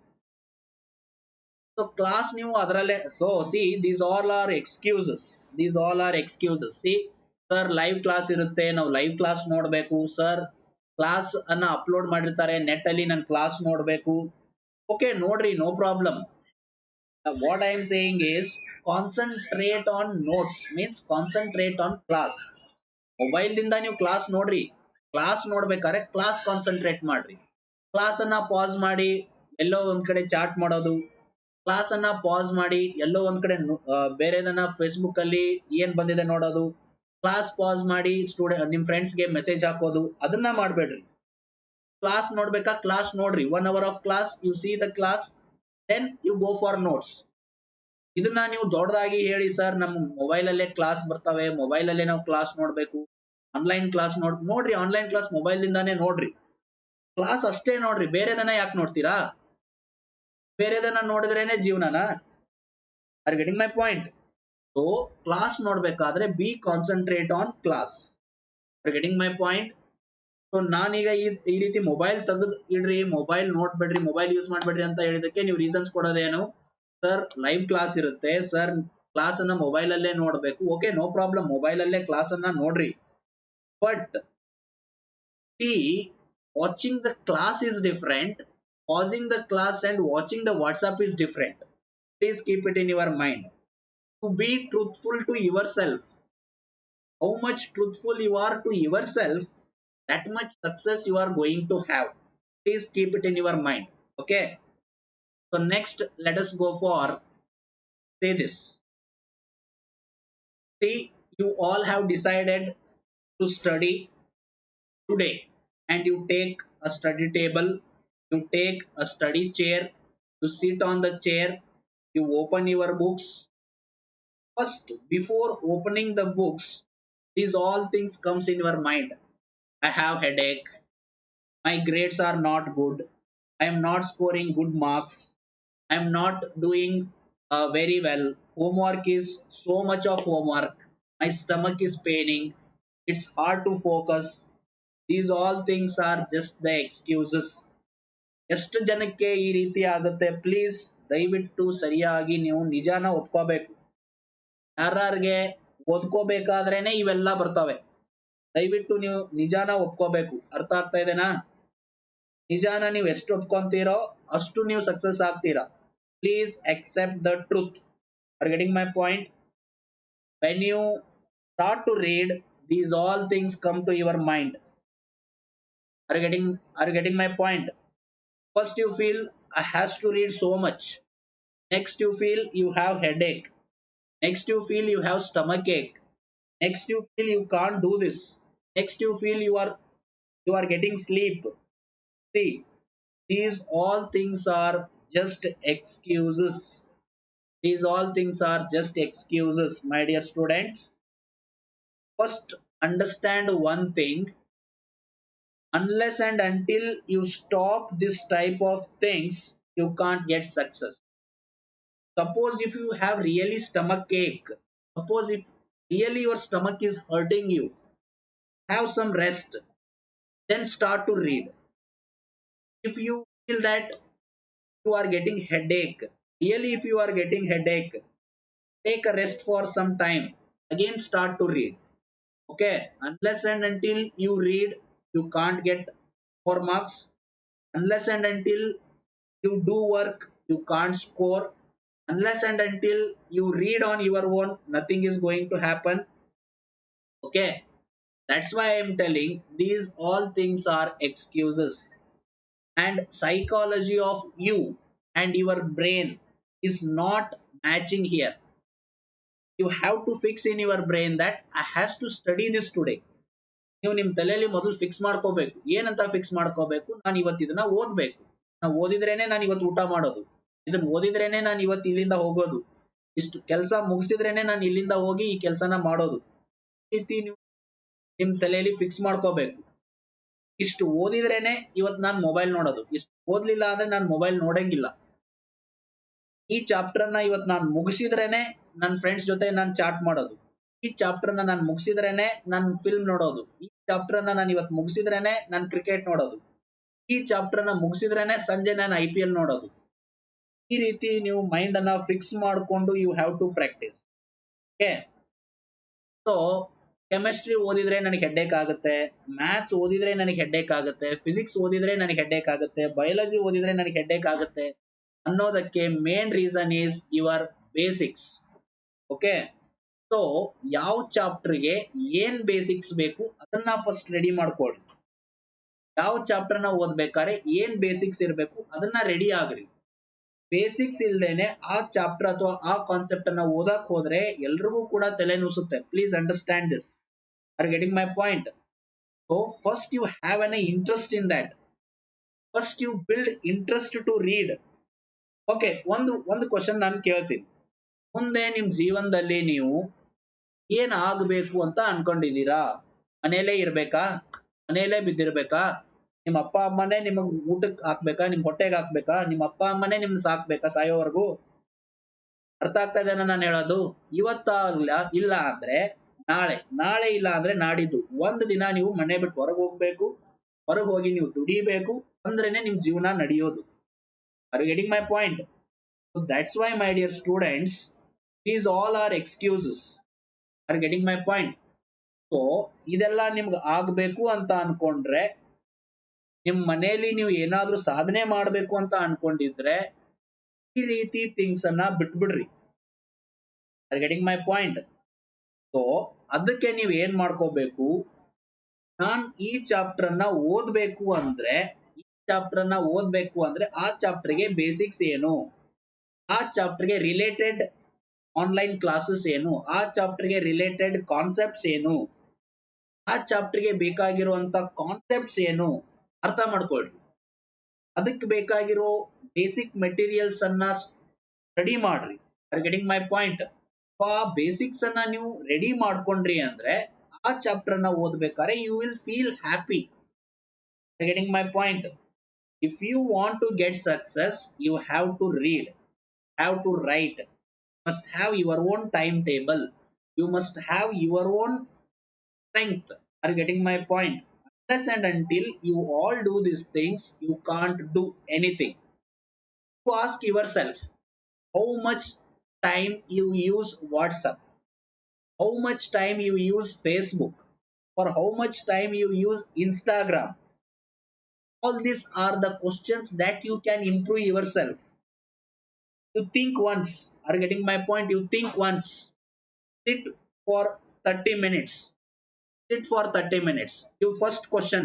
So class new adrale, so see, these all are excuses, these all are excuses. See, sir live class irutte, ನಾವು live class ನೋಡಬೇಕು, sir class ಅನ್ನ upload ಮಾಡಿರ್ತಾರೆ net ಅಲ್ಲಿ, ನಾನು class ನೋಡಬೇಕು. Okay ನೋಡ್ರಿ, no problem. What I am saying is, concentrate on notes, means concentrate on class. Mobile ದಿಂದ ನೀವು ಕ್ಲಾಸ್ ನೋಡ್ರಿ, ಕ್ಲಾಸ್ ನೋಡ್ಬೇಕಾದ್ರೆ ಕ್ಲಾಸ್ ಕಾನ್ಸಂಟ್ರೇಟ್ ಮಾಡ್ರಿ. ಕ್ಲಾಸ್ ಅನ್ನ ಪಾಸ್ ಮಾಡಿ ಎಲ್ಲೋ ಒಂದ್ ಕಡೆ ಚಾಟ್ ಮಾಡೋದು, ಕ್ಲಾಸ್ ಅನ್ನ ಪಾಸ್ ಮಾಡಿ ಎಲ್ಲೋ ಒಂದ್ ಕಡೆ ಬೇರೆದನ್ನ ಫೇಸ್ಬುಕ್ ಅಲ್ಲಿ ಏನ್ ಬಂದಿದೆ ನೋಡೋದು, ಕ್ಲಾಸ್ ಪಾಸ್ ಮಾಡಿ ಸ್ಟೂಡೆಂಟ್ ನಿಮ್ ಫ್ರೆಂಡ್ಸ್ ಗೆ ಮೆಸೇಜ್ ಹಾಕೋದು, ಅದನ್ನ ಮಾಡ್ಬೇಡ್ರಿ. ಕ್ಲಾಸ್ ನೋಡ್ಬೇಕಾ ಕ್ಲಾಸ್ ನೋಡ್ರಿ, 1 hour of class, you see the class, then you go for notes. ಇದನ್ನ ನೀವು ದೊಡ್ಡದಾಗಿ ಹೇಳಿ ಸರ್ ನಮ್ ಮೊಬೈಲ್ ಅಲ್ಲೇ ಕ್ಲಾಸ್ ಬರ್ತವೆ, ಮೊಬೈಲ್ ಅಲ್ಲೇ ನಾವು ಕ್ಲಾಸ್ ನೋಡ್ಬೇಕು, ಆನ್ಲೈನ್ ಕ್ಲಾಸ್ ನೋಡ್ರಿ, ಆನ್ಲೈನ್ ಕ್ಲಾಸ್ ಮೊಬೈಲ್ ಇಂದಾನೇ ನೋಡ್ರಿ, ಕ್ಲಾಸ್ ಅಷ್ಟೇ ನೋಡ್ರಿ, ಬೇರೆದನ್ನ ಯಾಕೆ ನೋಡ್ತೀರಾ? ಬೇರೆದನ್ನ ನೋಡಿದ್ರೇನೆ ಜೀವನನ? Are getting my point? So class ನೋಡ್ಬೇಕಾದ್ರೆ be concentrate on class. Are getting my point? So ನಾನೀಗ ಈ ರೀತಿ ಮೊಬೈಲ್ ತೆಗೆದು ಇಡ್ರಿ, ಮೊಬೈಲ್ ನೋಡ್ಬೇಡ್ರಿ, ಮೊಬೈಲ್ ಯೂಸ್ ಮಾಡ್ಬೇಡ್ರಿ ಅಂತ ಹೇಳಿದಕ್ಕೆ ನೀವು ರೀಸನ್ಸ್ ಕೊಡೋದೇನು? ಸರ್ ಲೈವ್ ಕ್ಲಾಸ್ ಇರುತ್ತೆ ಸರ್, ಕ್ಲಾಸ್ ಅನ್ನ ಮೊಬೈಲ್ ಅಲ್ಲೇ ನೋಡ್ಬೇಕು. ಓಕೆ, ನೋ ಪ್ರಾಬ್ಲಮ್, ಮೊಬೈಲ್ ಅಲ್ಲೇ ಕ್ಲಾಸ್ ಅನ್ನ ನೋಡ್ರಿ. But see, watching the class is different, pausing the class and watching the WhatsApp is different. Please keep it in your mind. To be truthful to yourself, how much truthful you are to yourself, that much success you are going to have. Please keep it in your mind. Okay. So next, let us go for say this. See, you all have decided to study today, and you take a study table, you take a study chair, you sit on the chair, you open your books. First, before opening the books, these all things comes in your mind. I have headache, my grades are not good, I am not scoring good marks, I am not doing very well, homework is so much of homework, my stomach is paining, it's hard to focus. These all things are just the excuses. ಎಷ್ಟು ಜನಕ್ಕೆ ಈ ರೀತಿ ಆಗುತ್ತೆ? Please ದಯವಿಟ್ಟು ಸರಿಯಾಗಿ ನೀವು ನಿಜಾನ ಒಪ್ಕೋಬೇಕು. ಯಾರ್ಯಾರಿಗೆ ಓದ್ಕೋಬೇಕಾದ್ರೇನೆ ಇವೆಲ್ಲ ಬರ್ತವೆ, ದಯವಿಟ್ಟು ನೀವು ನಿಜಾನ ಒಪ್ಕೋಬೇಕು. ಅರ್ಥ ಆಗ್ತಾ ಇದೆನಾ? ನಿಜಾನ ನೀವು ಎಷ್ಟು ಒಪ್ಕೊಂತೀರೋ ಅಷ್ಟು ನೀವು ಸಕ್ಸಸ್ ಆಗ್ತೀರಾ. Please accept the truth. Are getting my point? When you start to read, these all things come to your mind. Are you getting my point? First you feel I has to read so much, next you feel you have headache, next you feel you have stomach ache, next you feel you can't do this, next you feel you are getting sleep. See, these all things are just excuses. These all things are just excuses, my dear students. First understand one thing, unless and until you stop this type of things, you can't get success. Suppose if you have really stomach ache, suppose if really your stomach is hurting you, have some rest, then start to read. If you feel that you are getting headache, really if you are getting headache, take a rest for some time, again start to read. Okay, unless and until you read, you can't get more marks. Unless and until you do work, you can't score. Unless and until you read on your own, nothing is going to happen. Okay, that's why I am telling these all things are excuses. And psychology of you and your brain is not matching here. You have to fix in your brain that I has to study this today. ನೀವು ನಿಮ್ ತಲೆಯಲ್ಲಿ ಮೊದಲು fix ಮಾಡ್ಕೋಬೇಕು. ಏನಂತ fix ಮಾಡ್ಕೋಬೇಕು? ನಾನು ಇವತ್ತು ಇದನ್ನ ಓದ್ಬೇಕು, ನಾವು ಓದಿದ್ರೇನೆ ನಾನು ಇವತ್ತು ಊಟ ಮಾಡೋದು, ಇದನ್ನ ಓದಿದ್ರೇನೆ ನಾನು ಇವತ್ತು ಇಲ್ಲಿಂದ ಹೋಗೋದು, ಇಷ್ಟು ಕೆಲಸ ಮುಗಿಸಿದ್ರೇನೆ ನಾನು ಇಲ್ಲಿಂದ ಹೋಗಿ ಈ ಕೆಲಸನ ಮಾಡೋದು. ಈ ರೀತಿ ನೀವು ನಿಮ್ ತಲೆಯಲ್ಲಿ ಫಿಕ್ಸ್ ಮಾಡ್ಕೋಬೇಕು. ಇಷ್ಟು ಓದಿದ್ರೇನೆ ಇವತ್ತು ನಾನು ಮೊಬೈಲ್ ನೋಡೋದು, ಇಷ್ಟು ಓದ್ಲಿಲ್ಲ ಅಂದ್ರೆ ನಾನು ಮೊಬೈಲ್ ನೋಡಂಗಿಲ್ಲ. ಈ ಚಾಪ್ಟರ್ ನ ಇವತ್ತು ನಾನು ಮುಗಿಸಿದ್ರೇನೆ ನನ್ನ ಫ್ರೆಂಡ್ಸ್ ಜೊತೆ ನಾನು ಚಾಟ್ ಮಾಡೋದು, ಈ ಚಾಪ್ಟರ್ ನಾನು ಮುಗಿಸಿದ್ರೇನೆ ನಾನು ಫಿಲ್ಮ್ ನೋಡೋದು, ಈ ಚಾಪ್ಟರ್ ನಾನು ಇವತ್ತು ಮುಗಿಸಿದ್ರೇನೆ ನಾನು ಕ್ರಿಕೆಟ್ ನೋಡೋದು, ಈ ಚಾಪ್ಟರ್ ಮುಗಿಸಿದ್ರೇನೆ ಸಂಜೆ ನಾನು IPL ನೋಡೋದು. ಈ ರೀತಿ ನೀವು ಮೈಂಡ್ ಅನ್ನ ಫಿಕ್ಸ್ ಮಾಡಿಕೊಂಡು you have to practise. Okay, so chemistry ಓದಿದ್ರೆ ನನಗೆ ಹೆಡ್ಡೇಕ್ ಆಗುತ್ತೆ, ಮ್ಯಾಥ್ಸ್ ಓದಿದ್ರೆ ನನಗೆ ಹೆಡ್ಡೇಕ್ ಆಗುತ್ತೆ, ಫಿಸಿಕ್ಸ್ ಓದಿದ್ರೆ ನನಗೆ ಹೆಡ್ಡೇಕ್ ಆಗುತ್ತೆ, ಬಯಾಲಜಿ ಓದಿದ್ರೆ ನನಗೆ ಹೆಡ್ಡೇಕ್ ಆಗುತ್ತೆ ಅನ್ನೋದಕ್ಕೆ main reason is your basics. Okay, so ಯಾವ ಚಾಪ್ಟರ್ಗೆ ಏನ್ ಬೇಸಿಕ್ಸ್ ಬೇಕು ಅದನ್ನ ಫಸ್ಟ್ ರೆಡಿ ಮಾಡ್ಕೊಳ್ಳಿ. ಯಾವ ಚಾಪ್ಟರ್ ನ ಓದ್ಬೇಕಾದ್ರೆ ಏನ್ ಬೇಸಿಕ್ಸ್ ಇರಬೇಕು ಅದನ್ನ ರೆಡಿ ಆಗ್ರಿ. ಬೇಸಿಕ್ಸ್ ಇಲ್ದೇನೆ ಆ ಚಾಪ್ಟರ್ ಅಥವಾ ಆ ಕಾನ್ಸೆಪ್ಟ್ ಅನ್ನ ಓದಕ್ ಹೋದ್ರೆ ಎಲ್ರಿಗೂ ಕೂಡ ತಲೆ ನುಸುತ್ತೆ. Please understand this. Are getting my point? So first you have an interest in that. First you build interest to read. Okay, ಒಂದು ಕ್ವಶನ್ ನಾನು ಕೇಳ್ತೀನಿ. ಮುಂದೆ ನಿಮ್ ಜೀವನದಲ್ಲಿ ನೀವು ಏನ್ ಆಗ್ಬೇಕು ಅಂತ ಅನ್ಕೊಂಡಿದೀರಾ? ಮನೆಯಲ್ಲೇ ಇರ್ಬೇಕಾ? ಮನೆಯಲ್ಲೇ ಬಿದ್ದಿರ್ಬೇಕಾ? ನಿಮ್ಮ ಅಪ್ಪ ಅಮ್ಮನೇ ನಿಮಗ್ ಊಟಕ್ಕೆ ಹಾಕ್ಬೇಕಾ? ನಿಮ್ ಹೊಟ್ಟೆಗೆ ಹಾಕ್ಬೇಕಾ? ನಿಮ್ಮ ಅಪ್ಪ ಅಮ್ಮನೇ ನಿಮ್ನ ಸಾಕ್ಬೇಕಾ ಸಾಯೋವರೆಗೂ? ಅರ್ಥ ಆಗ್ತಾ ಇದೆನಾ ನಾನು ಹೇಳೋದು? ಇವತ್ತಾಗಲ್ಲ, ಇಲ್ಲ ಅಂದ್ರೆ ನಾಳೆ, ನಾಳೆ ಇಲ್ಲ ಅಂದ್ರೆ ನಾಡಿದ್ದು, ಒಂದ್ ದಿನ ನೀವು ಮನೆ ಬಿಟ್ಟು ಹೊರಗೆ ಹೋಗ್ಬೇಕು. ಹೊರಗೆ ಹೋಗಿ ನೀವು ದುಡಿಬೇಕು ಅಂದ್ರೇನೆ ನಿಮ್ ಜೀವನ ನಡೆಯೋದು. Are you getting my point? That's why my dear students, these all are excuses. Are getting my point? So ಇದೆಲ್ಲ ನಿಮ್ಗೆ ಆಗ್ಬೇಕು ಅಂತ ಅನ್ಕೊಂಡ್ರೆ, ನಿಮ್ ಮನೆಯಲ್ಲಿ ನೀವು ಏನಾದ್ರೂ ಸಾಧನೆ ಮಾಡ್ಬೇಕು ಅಂತ ಅನ್ಕೊಂಡಿದ್ರೆ ಈ ರೀತಿ ಥಿಂಗ್ಸ್ ಅನ್ನ ಬಿಟ್ಬಿಡ್ರಿ. Are getting my point? So ಅದಕ್ಕೆ ನೀವ್ ಏನ್ ಮಾಡ್ಕೋಬೇಕು, ನಾನ್ ಈ ಚಾಪ್ಟರ್ ಅನ್ನ ಓದ್ಬೇಕು ಅಂದ್ರೆ, ಆ ಚಾಪ್ಟರ್ಗೆ ಬೇಸಿಕ್ಸ್ ಏನು, ಆ ಚಾಪ್ಟರ್ಗೆ ರಿಲೇಟೆಡ್ ಆನ್ಲೈನ್ ಕ್ಲಾಸಸ್ ಏನು, ಆ ಚಾಪ್ಟರ್ಗೆ ರಿಲೇಟೆಡ್ ಕಾನ್ಸೆಪ್ಟ್ಸ್ ಏನು, ಆ ಚಾಪ್ಟರ್ಗೆ ಬೇಕಾಗಿರುವಂತ ಕಾನ್ಸೆಪ್ಟ್ಸ್ ಏನು ಅರ್ಥ ಮಾಡ್ಕೊಳ್ರಿ. ಅದಕ್ಕೆ ಬೇಕಾಗಿರೋ ಬೇಸಿಕ್ ಮೆಟೀರಿಯಲ್ಸ್ ಅನ್ನ ಸ್ಟಡಿ ಮಾಡ್ರಿ. Are getting my point? ಆ ಬೇಸಿಕ್ಸ್ ಅನ್ನ ನೀವು ರೆಡಿ ಮಾಡ್ಕೊಂಡ್ರಿ ಅಂದ್ರೆ ಆ ಚಾಪ್ಟರ್ ಅನ್ನ ಓದ್ಬೇಕಾದ್ರೆ you will feel happy. Are getting my point? If you want to get success, you have to read, have to write, must have your own timetable, you must have your own strength. Are you getting my point? Unless and until you all do these things, you can't do anything. You ask yourself, how much time you use WhatsApp, how much time you use Facebook, or how much time you use Instagram. All these are the questions that you can improve yourself. You think once. Are you getting my point? You think once. Sit for 30 minutes. Sit for 30 minutes. You first question,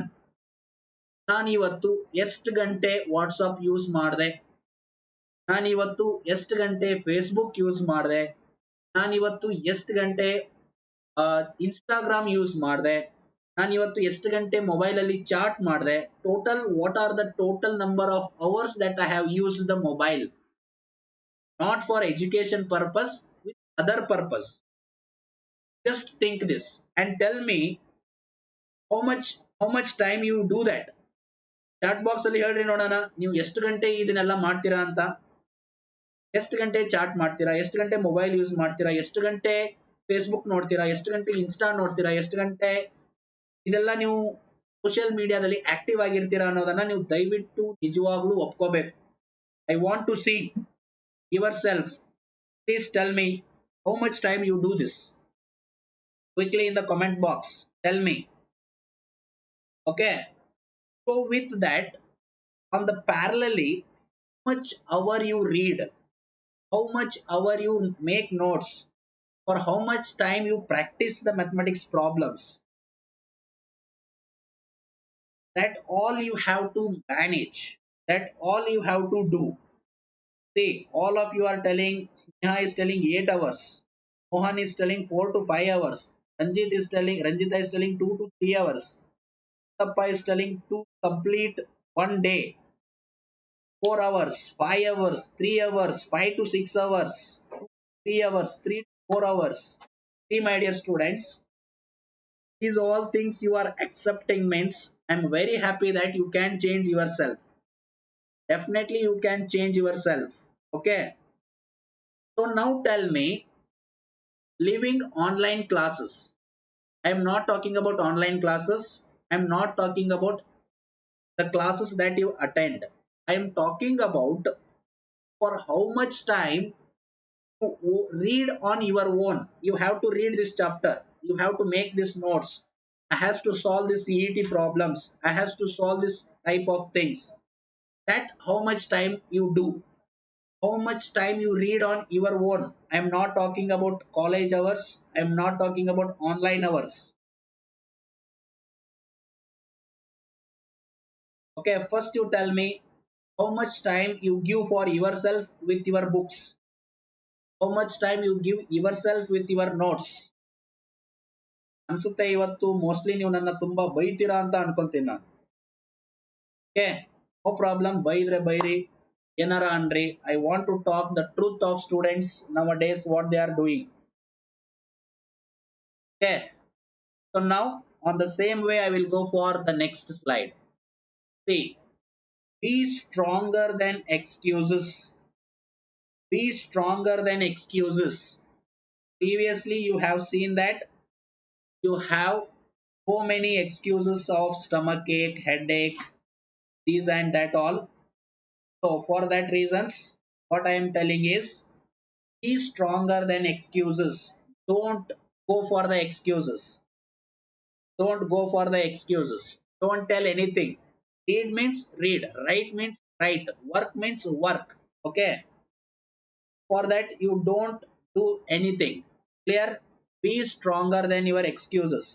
ನಾನು ಇವತ್ತು ಎಷ್ಟು ಗಂಟೆ WhatsApp use ಮಾಡಿದೆ, ನಾನು ಇವತ್ತು ಎಷ್ಟು ಗಂಟೆ Facebook use ಮಾಡಿದೆ, ನಾನು ಇವತ್ತು ಎಷ್ಟು ಗಂಟೆ ಇನ್ಸ್ಟಾಗ್ರಾಮ್ ಯೂಸ್ ಮಾಡಿದೆ, ನಾನು ಇವತ್ತು ಎಷ್ಟು ಗಂಟೆ ಮೊಬೈಲ್ ಅಲ್ಲಿ ಚಾಟ್ ಮಾಡಿದೆ. Total, what are the total number of hours that I have used the mobile, not for education purpose, with other purpose. Just think this and tell me how much time you do that. Chat box ಅಲ್ಲಿ ಹೇಳ್ರಿ ನೋಡೋಣ, ನೀವು ಎಷ್ಟು ಗಂಟೆ ಇದನ್ನೆಲ್ಲ ಮಾಡ್ತೀರಾ ಅಂತ. ಎಷ್ಟು ಗಂಟೆ ಚಾಟ್ ಮಾಡ್ತೀರಾ, ಎಷ್ಟು ಗಂಟೆ ಮೊಬೈಲ್ ಯೂಸ್ ಮಾಡ್ತೀರಾ, ಎಷ್ಟು ಗಂಟೆ ಫೇಸ್ಬುಕ್ ನೋಡ್ತೀರಾ, ಎಷ್ಟು ಗಂಟೆ ಇನ್ಸ್ಟಾ ನೋಡ್ತೀರಾ, ಎಷ್ಟು ಗಂಟೆ ಇದೆಲ್ಲ ನೀವು ಸೋಷಿಯಲ್ ಮೀಡಿಯಾದಲ್ಲಿ ಆಕ್ಟಿವ್ ಆಗಿರ್ತೀರಾ ಅನ್ನೋದನ್ನ ನೀವು ದಯವಿಟ್ಟು ನಿಜವಾಗ್ಲೂ ಒಪ್ಕೋಬೇಕು. I want to see yourself. Please tell me how much time you do this. Quickly in the comment box, tell me. Okay. So with that, on the parallelly, how much hour you read, how much hour you make notes, or how much time you practice the mathematics problems, that all you have to manage, that all you have to do. See, all of you are telling, Sneha is telling 8 hours, Mohan is telling 4 to 5 hours, Ranjita is telling 2 to 3 hours, Tappa is telling to complete one day, 4 hours, 5 hours, 3 hours, 5 to 6 hours, 3 hours, 3 to 4 hours. See, my dear students, these all things you are accepting means I'm very happy that you can change yourself. Definitely you can change yourself. Okay. So now tell me, living online classes. I am not talking about online classes. I am not talking about the classes that you attend. I am talking about for how much time you read on your own. You have to read this chapter. You have to make these notes. I have to solve this CET problems. I have to solve this type of things. That how much time you do. How much time you read on your own. I am not talking about college hours. I am not talking about online hours. Okay, first you tell me How much time you give for yourself with your books? How much time you give yourself with your notes? ಅನ್ಸುತ್ತೆ ಇವತ್ತು mostly ನೀವು ನನ್ನ ತುಂಬಾ ಬೈತೀರಾ ಅಂತ ಅನ್ಕೊಂತೀನಿ ನಾನು. Okay, no problem, ಬೈದ್ರೆ ಬೈರಿ, ಏನಾರ ಅನ್ರಿ. I want to talk the truth of students nowadays what they are doing. Okay, so now on the same way I will go for the next slide. See, be stronger than excuses. Be stronger than excuses. Previously you have seen that you have so many excuses of stomach ache, headache, these and that all. So for that reasons, what I am telling is, be stronger than excuses. Don't go for the excuses. Don't go for the excuses. Don't tell anything. Read means read, write means write, work means work. Okay, for that you don't do anything. Clear? Be stronger than your excuses.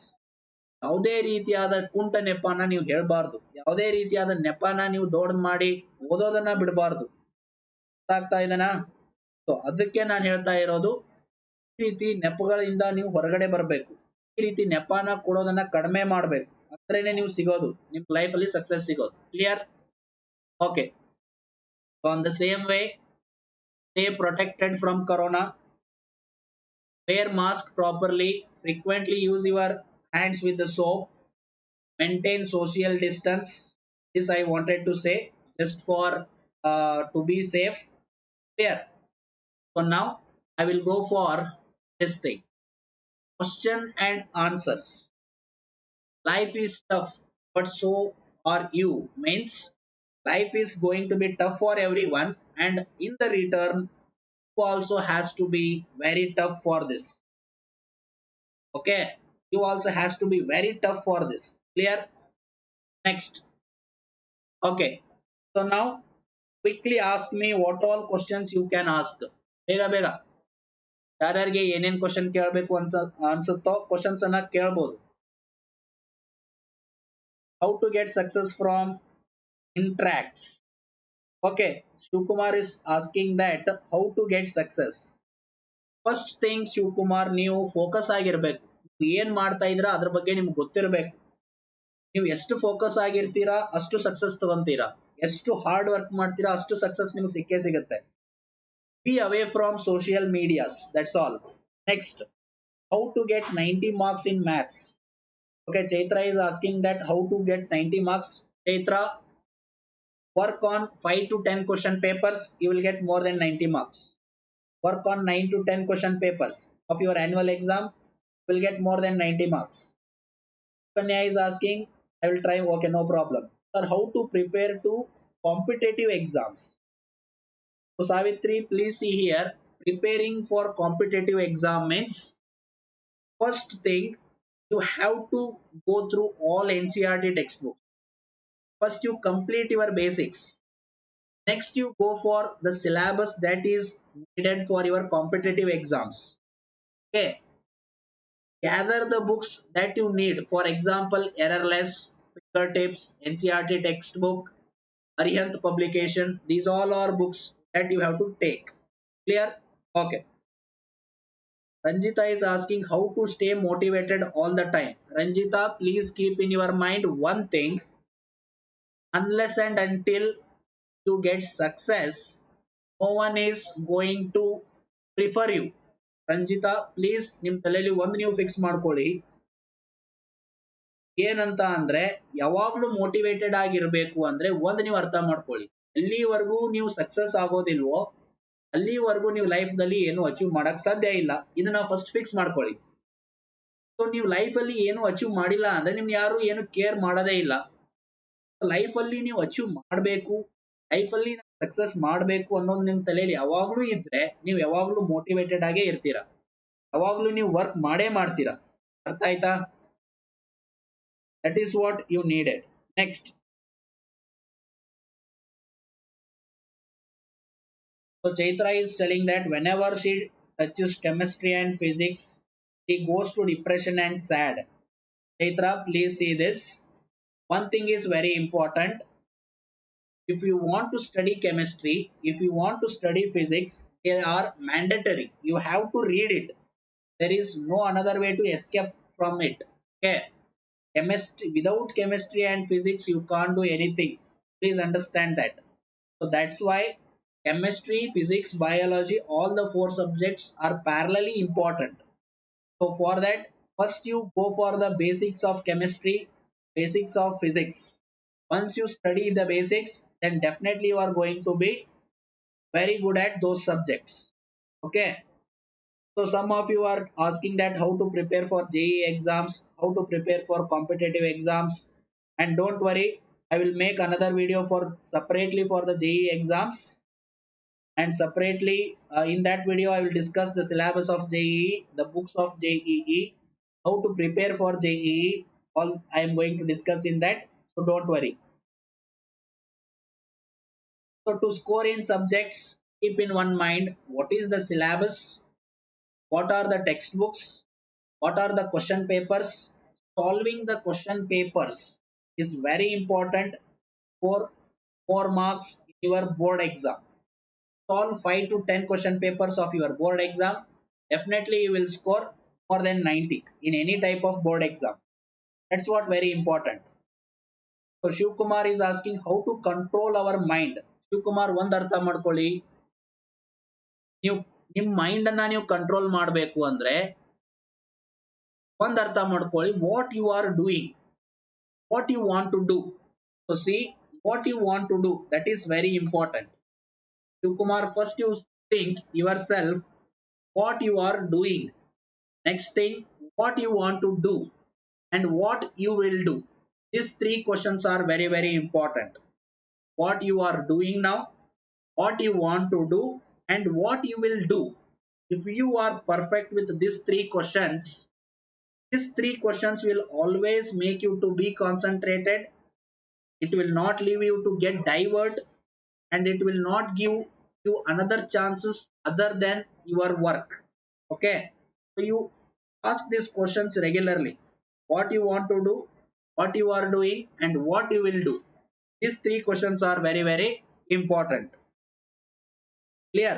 ಯಾವುದೇ ರೀತಿಯಾದ ಕುಂಟ ನೆಪನ ನೀವು ಹೇಳ್ಬಾರ್ದು. ಯಾವುದೇ ರೀತಿಯಾದ ನೆಪನ ನೀವು ದೊಡ್ಡ ಮಾಡಿ ಓದೋದನ್ನ ಬಿಡಬಾರ್ದು. ಆಗ್ತಾ ಇದೆನಾ? ಸೊ ಅದಕ್ಕೆ ನಾನು ಹೇಳ್ತಾ ಇರೋದು, ಈ ರೀತಿ ನೆಪಗಳಿಂದ ನೀವು ಹೊರಗಡೆ ಬರಬೇಕು. ಈ ರೀತಿ ನೆಪನ ಕೊಡೋದನ್ನ ಕಡಿಮೆ ಮಾಡಬೇಕು. ಅದ್ರೇನೆ ನೀವು ಸಿಗೋದು, ನಿಮ್ ಲೈಫ್ ಅಲ್ಲಿ ಸಕ್ಸಸ್ ಸಿಗೋದು. Clear? Okay, on the same way, stay protected from corona. Wear mask properly. Frequently use your hands with the soap. Maintain social distance. This I wanted to say just for to be safe. Clear? So now I will go for this thing. Question and answers. Life is tough, but so are you. Means life is going to be tough for everyone, and in the return, you also has to be very tough for this. Okay, you also has to be very tough for this. Clear? Next. Okay, so now quickly ask me what all questions you can ask. ಬೇಗ ಬೇಗ ಯಾರ್ಯಾರಿಗೆ ಏನೇನ್ question ಕೇಳಬೇಕು ಅನ್ಸುತ್ತೋ questions ಅನ್ನ ಕೇಳಬಹುದು. How to get success from interacts. Okay, Shivkumar is asking that how to get success. First thing Shivkumar, ನೀವು focus ಆಗಿರ್ಬೇಕು. ಏನ್ ಮಾಡ್ತಾ ಇದ್ರ ಅದ್ರ ಬಗ್ಗೆ ನಿಮ್ಗೆ ಗೊತ್ತಿರಬೇಕು. ನೀವು ಎಷ್ಟು ಫೋಕಸ್ ಆಗಿರ್ತೀರಾ ಅಷ್ಟು ಸಕ್ಸಸ್ ತಗೊಂತೀರಾ. ಎಷ್ಟು ಹಾರ್ಡ್ ವರ್ಕ್ ಮಾಡ್ತೀರಾ ಅಷ್ಟು ಸಕ್ಸಸ್ ನಿಮ್ಗೆ ಸಿಕ್ಕೇ ಸಿಗುತ್ತೆ. Be away from social medias. That's all. Next, how to get 90 marks in maths. Okay, Chaitra is asking that how to get 90 marks. Chaitra, work on 5 to 10 question papers. You will get more than 90 marks. Work on 9 to 10 question papers of your annual exam. You will get more than 90 marks. Kanya is asking, I will try. Okay, no problem. Sir, how to prepare to competitive exams? So Savitri, please see here. Preparing for competitive exam means, first thing, you have to go through all NCERT textbooks. First, you complete your basics. Next, you go for the syllabus that is needed for your competitive exams. Okay. Gather the books that you need. For example, Errorless, Fingertips, NCERT textbook, Arihant publication. These all are books that you have to take. Clear? Okay. Ranjita is asking how to stay motivated all the time. Ranjita, please keep in your mind one thing. Unless and until you get success, no one is going to prefer you. Ranjita, please ನಿಮ್ಮ ತಲೆಯಲ್ಲಿ ಒಂದು ನೀವು fix ಮಾಡ್ಕೊಳ್ಳಿ. ಏನಂತ ಅಂದ್ರೆ, ಯಾವಾಗ್ಲೂ motivated ಆಗಿರ್ಬೇಕು ಅಂದ್ರೆ ಒಂದು ನೀವು ಅರ್ಥ ಮಾಡ್ಕೊಳ್ಳಿ, ಎಲ್ಲಿವರೆಗೂ ನೀವು ಸಕ್ಸಸ್ ಆಗೋದಿಲ್ವೋ ಅಲ್ಲಿವರೆಗೂ ನೀವು ಲೈಫ್ ನಲ್ಲಿ ಏನು ಅಚೀವ್ ಮಾಡಕ್ ಸಾಧ್ಯ ಇಲ್ಲ. ಇದನ್ನ ಫಸ್ಟ್ ಫಿಕ್ಸ್ ಮಾಡ್ಕೊಳ್ಳಿ. ಸೊ ನೀವು ಲೈಫ್ ಅಲ್ಲಿ ಏನು ಅಚೀವ್ ಮಾಡಿಲ್ಲ ಅಂದ್ರೆ ನಿಮ್ ಯಾರು ಏನು ಕೇರ್ ಮಾಡೋದೇ ಇಲ್ಲ. ಲೈಫ್ ಅಲ್ಲಿ ನೀವು ಅಚೀವ್ ಮಾಡಬೇಕು, ಲೈಫ್ ಅಲ್ಲಿ ಸಕ್ಸಸ್ ಮಾಡಬೇಕು ಅನ್ನೋದು ನಿಮ್ ತಲೆಯಲ್ಲಿ ಯಾವಾಗ್ಲೂ ಇದ್ರೆ ನೀವು ಯಾವಾಗ್ಲೂ ಮೋಟಿವೇಟೆಡ್ ಆಗೇ ಇರ್ತೀರಾ. ಯಾವಾಗ್ಲೂ ನೀವು ವರ್ಕ್ ಮಾಡೇ ಮಾಡ್ತೀರಾ. ಅರ್ಥ ಆಯ್ತಾ? That is what you needed. Next, so Chaitra is telling that whenever she touches chemistry and physics, she goes to depression and sad. Chaitra, please see this. One thing is very important. If you want to study chemistry, if you want to study physics, they are mandatory. You have to read it. There is no another way to escape from it. Okay, chemistry, without chemistry and physics you can't do anything. Please understand that. So that's why chemistry, physics, biology, all the four subjects are parallelly important. So for that, first you go for the basics of chemistry, basics of physics. Once you study the basics, then definitely you are going to be very good at those subjects. Okay. So some of you are asking that how to prepare for JEE exams, how to prepare for competitive exams, and don't worry, I will make another video for separately for the JEE exams, and separately in that video I will discuss the syllabus of JEE, the books of JEE, how to prepare for JEE. All I am going to discuss in that, so don't worry. So to score in subjects, keep in one mind what is the syllabus, what are the textbooks, what are the question papers. Solving the question papers is very important for more marks in your board exam. Solve 5 to 10 question papers of your board exam, definitely you will score more than 90 in any type of board exam. That's what very important. So Shiv Kumar is asking how to control our mind. Shiv Kumar, ಒಂದು ಅರ್ಥ ಮಾಡ್ಕೊಳ್ಳಿ, ನೀವು ನಿಮ್ಮ mind ಅನ್ನ ನೀವು control ಮಾಡಬೇಕು ಅಂದ್ರೆ ಒಂದು ಅರ್ಥ ಮಾಡ್ಕೊಳ್ಳಿ, what you are doing, what you want to do. So see, what you want to do, that is very important. Shiv Kumar, first you think yourself what you are doing. Next thing, what you want to do and what you will do. These three questions are very, very important. What you are doing now, what you want to do, and what you will do. If you are perfect with these three questions, these three questions will always make you to be concentrated. It will not leave you to get divert, and it will not give you another chances other than your work. Okay, so you ask these questions regularly. What you want to do, what you are doing, and what you will do. These three questions are very, very important. Clear?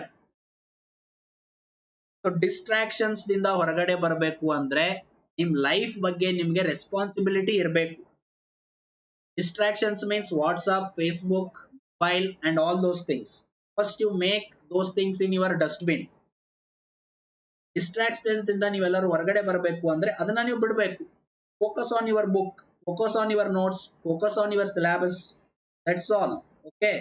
So distractions ದಿಂದ ಹೊರಗಡೆ ಬರಬೇಕು ಅಂದ್ರೆ ನಿಮ್ life ಬಗ್ಗೆ ನಿಮ್ಗೆ responsibility ಇರಬೇಕು. Distractions means WhatsApp, Facebook, mobile, and all those things. First you make those things in your dustbin. Distractions ಇಂದ ನೀವೆಲ್ಲರೂ ಹೊರಗಡೆ ಬರಬೇಕು ಅಂದ್ರೆ ಅದನ್ನ ನೀವು ಬಿಡಬೇಕು. Focus on your book, focus on your notes, focus on your syllabus. That's all. Okay.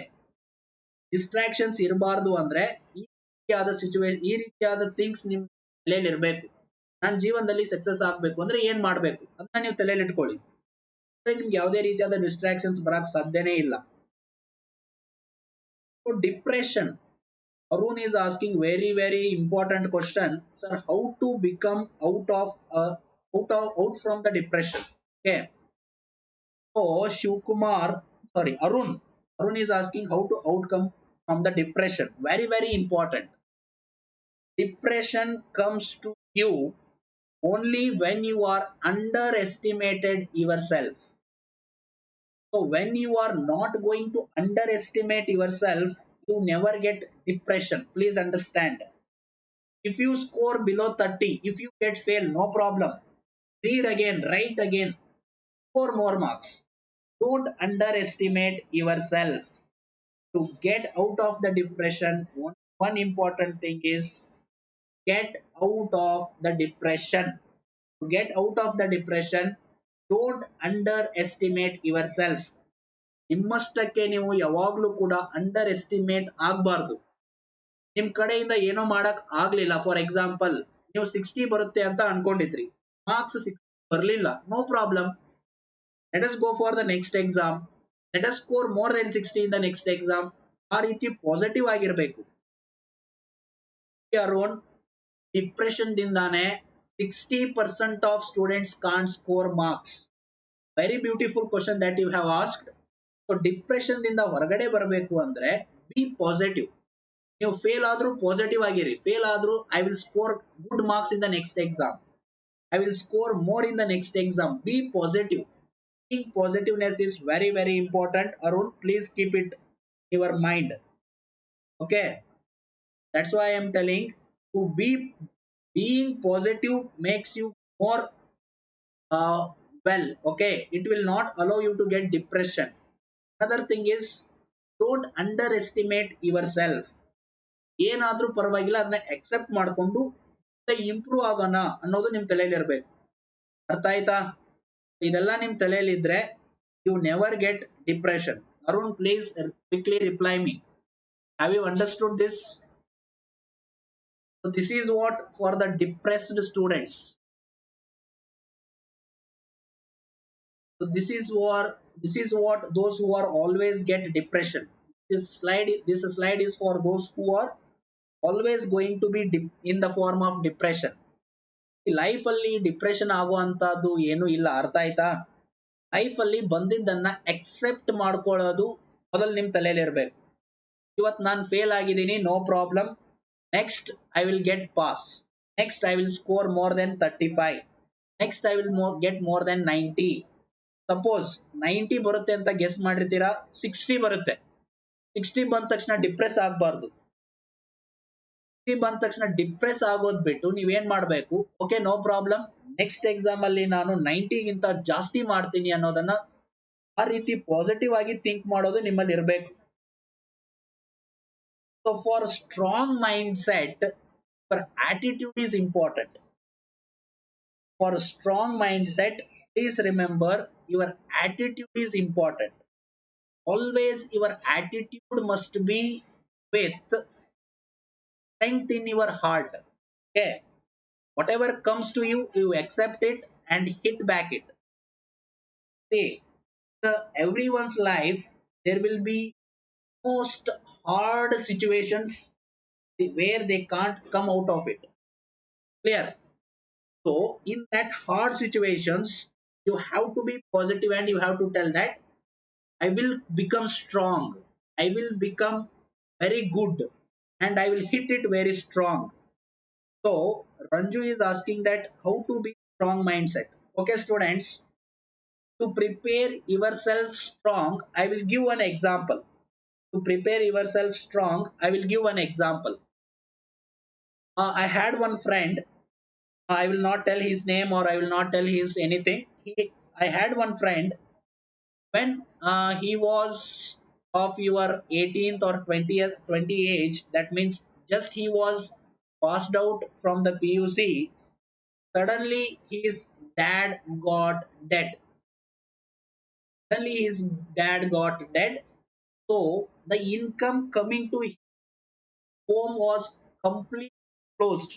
Distractions ಇರಬಾರ್ದು ಅಂದ್ರೆ ಈ ರೀತಿಯಾದ ಸಿಚುವೇಶನ್, ಈ ರೀತಿಯಾದ ಥಿಂಗ್ಸ್ ನಿಮ್ ತಲೆಯಲ್ಲಿ ಇರಬೇಕು. ನಾನು ಜೀವನದಲ್ಲಿ ಸಕ್ಸಸ್ ಆಗಬೇಕು ಅಂದ್ರೆ ಏನ್ ಮಾಡಬೇಕು ಅದನ್ನ ನೀವು ತಲೆಯಲ್ಲಿ ಇಟ್ಕೊಳ್ಳಿ. ನಿಮ್ಗೆ ಯಾವುದೇ ರೀತಿಯಾದ ಡಿಸ್ಟ್ರಾಕ್ಷನ್ಸ್ ಬರಕ್ ಸಾಧ್ಯನೇ ಇಲ್ಲ. So depression, Arun is asking very, very important question, sir. How to become out from the depression? Okay. So Shiv Kumar, sorry, Arun is asking how to outcome from the depression. Very, very important. Depression comes to you only when you are underestimated yourself. So when you are not going to underestimate yourself, you never get depression. Please understand. If you score below 30, if you get fail, no problem. Read again, write again, score more marks. Don't underestimate yourself. To get out of the depression, one important thing is get out of the depression. To get out of the depression, don't underestimate yourself. ನಿಮ್ಮಷ್ಟಕ್ಕೆ ನೀವು ಯಾವಾಗ್ಲೂ ಕೂಡ under estimate ಆಗಬಾರ್ದು. ನಿಮ್ ಕಡೆಯಿಂದ ಏನೋ ಮಾಡಕ್ ಆಗ್ಲಿಲ್ಲ, for example ನೀವು 60 ಬರುತ್ತೆ ಅಂತ ಅನ್ಕೊಂಡಿದ್ರಿ, ಮಾರ್ಕ್ಸ್ 60 ಬರ್ಲಿಲ್ಲ, no problem. Let us go for the next exam, let us score more than 60 in the next exam. ಆ ರೀತಿ ಪಾಸಿಟಿವ್ ಆಗಿರ್ಬೇಕು. ಅರೋನ್, ಡಿಪ್ರೆಷನ್ ದಿಂದಾನೆ 60% of students can't score marks. Very beautiful question that you have asked. So depression ದಿಂದ ಹೊರಗಡೆ ಬರಬೇಕು ಅಂದ್ರೆ be positive. ನೀವು ಫೇಲ್ ಆದ್ರೂ ಪಾಸಿಟಿವ್ ಆಗಿರಿ. ಫೇಲ್ ಆದ್ರೂ I will score good marks in the next exam, I will score more in the next exam. B positive. Positiveness is very, very important. Arun, please keep it your mind. Okay, that's why I'm telling, to be being positive makes you more uh, well. Okay, it will not allow you to get depression. Another thing is, don't underestimate yourself. ಏನಾದ್ರೂ ಪರವಾಗಿಲ್ಲ, ಅದನ್ನ accept ಮಾಡ್ಕೊಂಡು improve ಆಗೋಣ ಅನ್ನೋದು ನಿಮ್ ತಲೆಯಲ್ಲಿ ಇರ್ಬೇಕು. ಅರ್ಥ ಆಯ್ತಾ? ಇದೆಲ್ಲ ನಿಮ್ ತಲೆಯಲ್ಲಿ ಇದ್ರೆ you never get depression. Arun, please quickly reply me. Have you understood this? So this is what for the depressed students. So this is what those who are always get depression. This slide is for those who are always going to be in the form of depression. Life ಅಲ್ಲಿ depression ಆಗುವಂತದ್ದು ಏನು ಇಲ್ಲ. ಅರ್ಥ ಆಯ್ತಾ? Life ಅಲ್ಲಿ ಬಂದಿದ್ದನ್ನ accept ಮಾಡ್ಕೊಳ್ಳೋದು ಮೊದಲು ನಿಮ್ ತಲೆಯಲ್ಲಿ ಇರ್ಬೇಕು. ಇವತ್ತು ನಾನು ಫೇಲ್ ಆಗಿದ್ದೀನಿ, no problem, next I will get pass, next I will score more than 35, next I will get more than 90. Suppose 90 ಬರುತ್ತೆ ಅಂತ ಗೆಸ್ ಮಾಡಿರ್ತೀರಾ, 60 ಬರುತ್ತೆ. 60 ಬಂದ ತಕ್ಷಣ ಡಿಪ್ರೆಸ್ ಆಗಬಾರ್ದು. 60 ಬಂದ ತಕ್ಷಣ ಡಿಪ್ರೆಸ್ ಆಗೋದ್ ಬಿಟ್ಟು ನೀವೇನ್ ಮಾಡ್ಬೇಕು, okay no problem, next exam ಅಲ್ಲಿ ನಾನು 90 ಗಿಂತ ಜಾಸ್ತಿ ಮಾಡ್ತೀನಿ ಅನ್ನೋದನ್ನ ಆ ರೀತಿ ಪಾಸಿಟಿವ್ ಆಗಿ ಥಿಂಕ್ ಮಾಡೋದು ನಿಮ್ಮಲ್ಲಿ ಇರಬೇಕು. So for strong mindset, your attitude is important. For strong mindset, please remember your attitude is important. Always your attitude must be with strength in your heart. Okay, whatever comes to you, you accept it and hit back it. See, everyone's life there will be most hard situations where they can't come out of it. Clear? So in that hard situations, you have to be positive and you have to tell that I will become strong, I will become very good, and I will hit it very strong. So Ranju is asking that how to be strong mindset. Okay, students, to prepare yourself strong, I will give an example. To prepare yourself strong, I will give an example. I had one friend. I will not tell his name or I will not tell his anything. I had one friend when he was of your 18th or 20th 20 age. That means just he was passed out from the PUC. Suddenly his dad got dead. Suddenly his dad got dead. So the income coming to home was completely closed.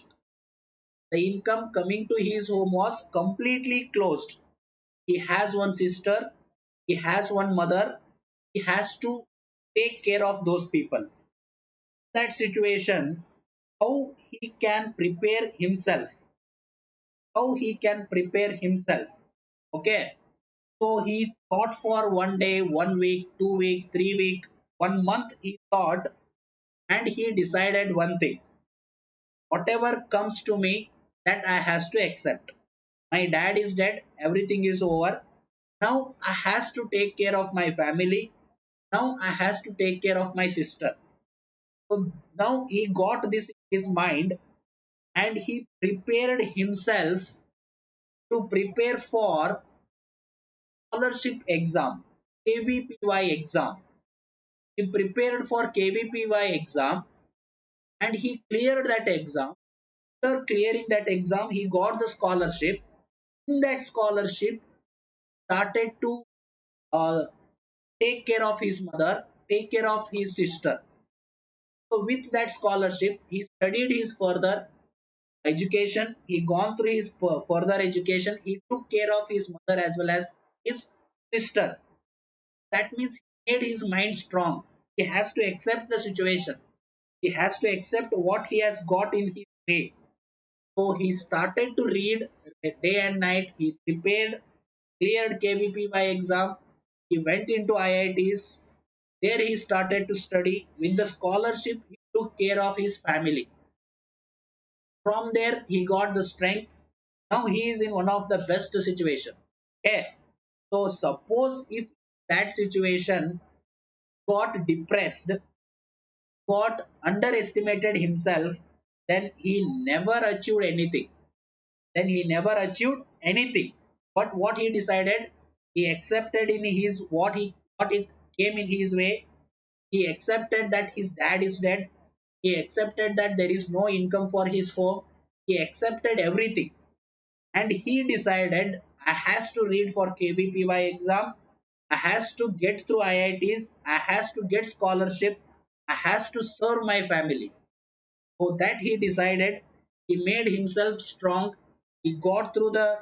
The income coming to his home was completely closed. He has one sister, he has one mother, he has to take care of those people. That situation, how he can prepare himself? How he can prepare himself? Okay, so he thought for one day, 1 week, 2 week, 3 week, 1 month. He thought and he decided one thing: whatever comes to me, that I has to accept. My dad is dead, everything is over. Now I has to take care of my family. Now I has to take care of my sister. So now he got this in his mind and he prepared himself to prepare for scholarship exam, KVPY exam. He prepared for KVPY exam and he cleared that exam. After clearing that exam, he got the scholarship. In that scholarship, started to uh, take care of his mother, take care of his sister. So with that scholarship, he studied his further education. He gone through his further education. He took care of his mother as well as his sister. That means he made his mind strong. He has to accept the situation. He has to accept what he has got in his way. So he started to read day and night. He prepared, cleared KVPY exam. He went into IITs. There he started to study. With the scholarship, he took care of his family. From there, he got the strength. Now he is in one of the best situation. Okay. So suppose if that situation, got depressed, got underestimated himself, then he never achieved anything. Then he never achieved anything. But what he decided, he accepted in his what it came in his way. He accepted that his dad is dead. He accepted that there is no income for his home. He accepted everything, and he decided I has to read for KBPY exam. I has to get through IITs. I has to get scholarship. I has to serve my family. So that he decided, he made himself strong. He got through the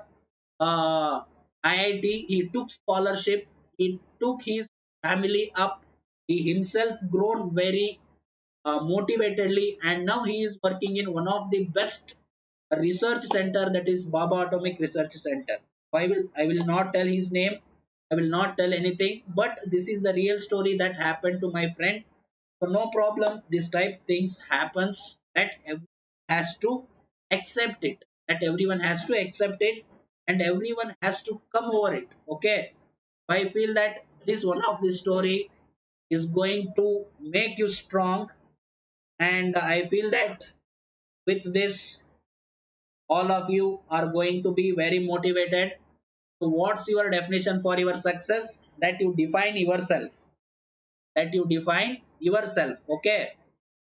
IIT. He took scholarship. He took his family up. He himself grown very motivatedly, and now he is working in one of the best research center, that is Baba Atomic Research Center. I will not tell his name. I will not tell anything. But this is the real story that happened to my friend. So no problem. This type things happens, that everyone has to accept it. That everyone has to accept it, and everyone has to come over it. Okay. I feel that this one of the story is going to make you strong, and I feel that with this, all of you are going to be very motivated. So what's your definition for your success? That you define yourself. That you define yourself. Okay.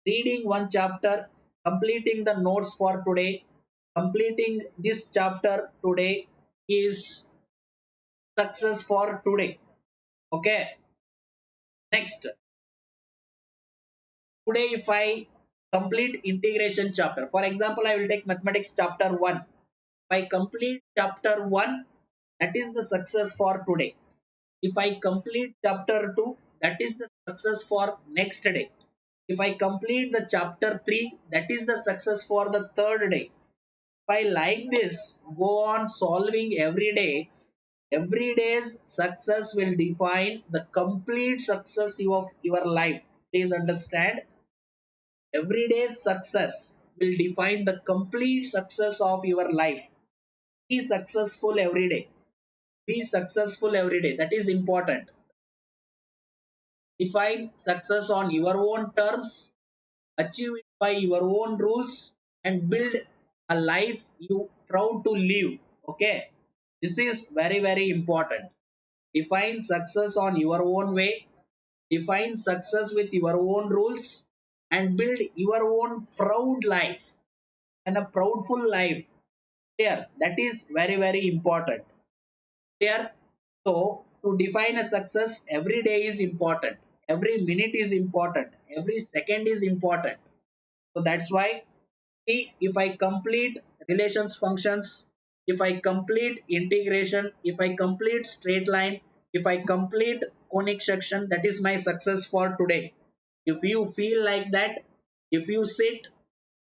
Reading one chapter, completing the notes for today, completing this chapter today is success for today. Okay. Next, today if I complete integration chapter, for example, I will take mathematics chapter 1. If I complete chapter 1, that is the success for today. If I complete chapter 2, that is the success for next day. If I complete the chapter 3, that is the success for the third day. If I like this, go on solving every day, every day's success will define the complete success of your life. Please understand, everyday's success will define the complete success of your life. Be successful every day. Be successful every day. That is important. Define success on your own terms, achieve it by your own rules, and build a life you proud to live. Okay. This is very, very important. Define success on your own way. Define success with your own rules, and build your own proud life and a proudful life. Clear? That is very, very important. Clear? So, to define a success, every day is important. Every minute is important. Every second is important. So that's why, see, if I complete relations functions, if I complete integration, if I complete straight line, if I complete conic section, that is my success for today. If you feel like that, if you sit,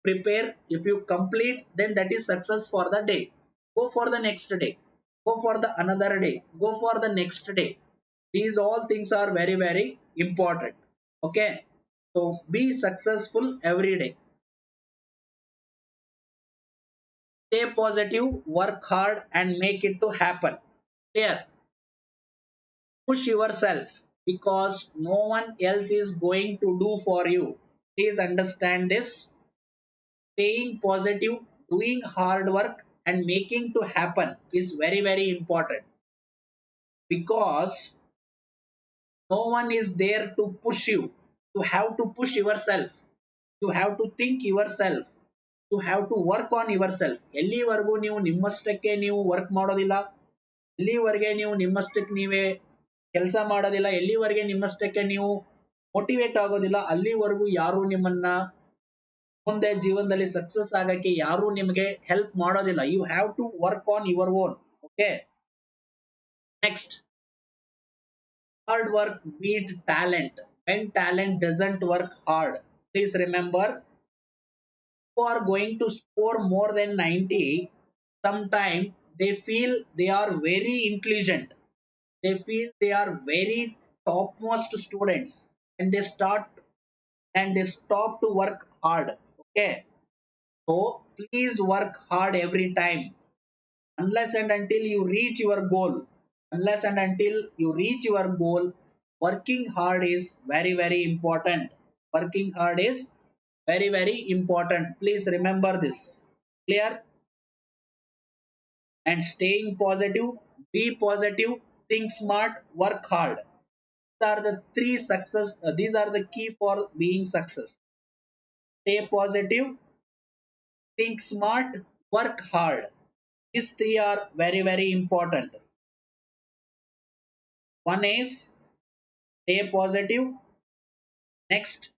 prepare, if you complete, then that is success for the day. Go for the next day, go for the another day, go for the next day. These all things are very, very important. Okay. So be successful every day. Stay positive, work hard, and make it to happen. Clear? Push yourself, because no one else is going to do for you. Please understand this. Staying positive, doing hard work, and making to happen is very, very important, because no one is there to push you. You have to push yourself. You have to think yourself. You have to work on yourself. ಎಲ್ಲಿವರೆಗೂ ನೀವು ನಿಮ್ಮಷ್ಟಕ್ಕೆ ನೀವು work ಮಾಡೋದಿಲ್ಲ, ಎಲ್ಲಿವರೆಗೆ ನೀವು ನಿಮ್ಮಷ್ಟಕ್ಕೆ ನೀವೇ ಕೆಲಸ ಮಾಡೋದಿಲ್ಲ, ಎಲ್ಲಿವರೆಗೆ ನಿಮ್ಮಷ್ಟಕ್ಕೆ ನೀವು ಮೋಟಿವೇಟ್ ಆಗೋದಿಲ್ಲ, ಅಲ್ಲಿವರೆಗೂ ಯಾರು ನಿಮ್ಮನ್ನ ಮುಂದೆ ಜೀವನದಲ್ಲಿ ಸಕ್ಸಸ್ ಆಗಕ್ಕೆ ಯಾರು ನಿಮಗೆ ಹೆಲ್ಪ್ ಮಾಡೋದಿಲ್ಲ. You have to work on your own. Okay. Next, hard work beat talent when talent doesn't work hard. Please remember, who are going to score more than 90, sometime they feel they are very intelligent. They feel they are very topmost students, and they stop to work hard. Okay. So please work hard every time, unless and until you reach your goal. Unless and until you reach your goal, Working hard is very, very important. Working hard is very, very important. Please remember this. Clear? And staying positive, be positive, think smart, work hard. These are the three success. These are the key for being success. Stay positive, think smart, work hard. These three are very, very important. One is stay positive. Next,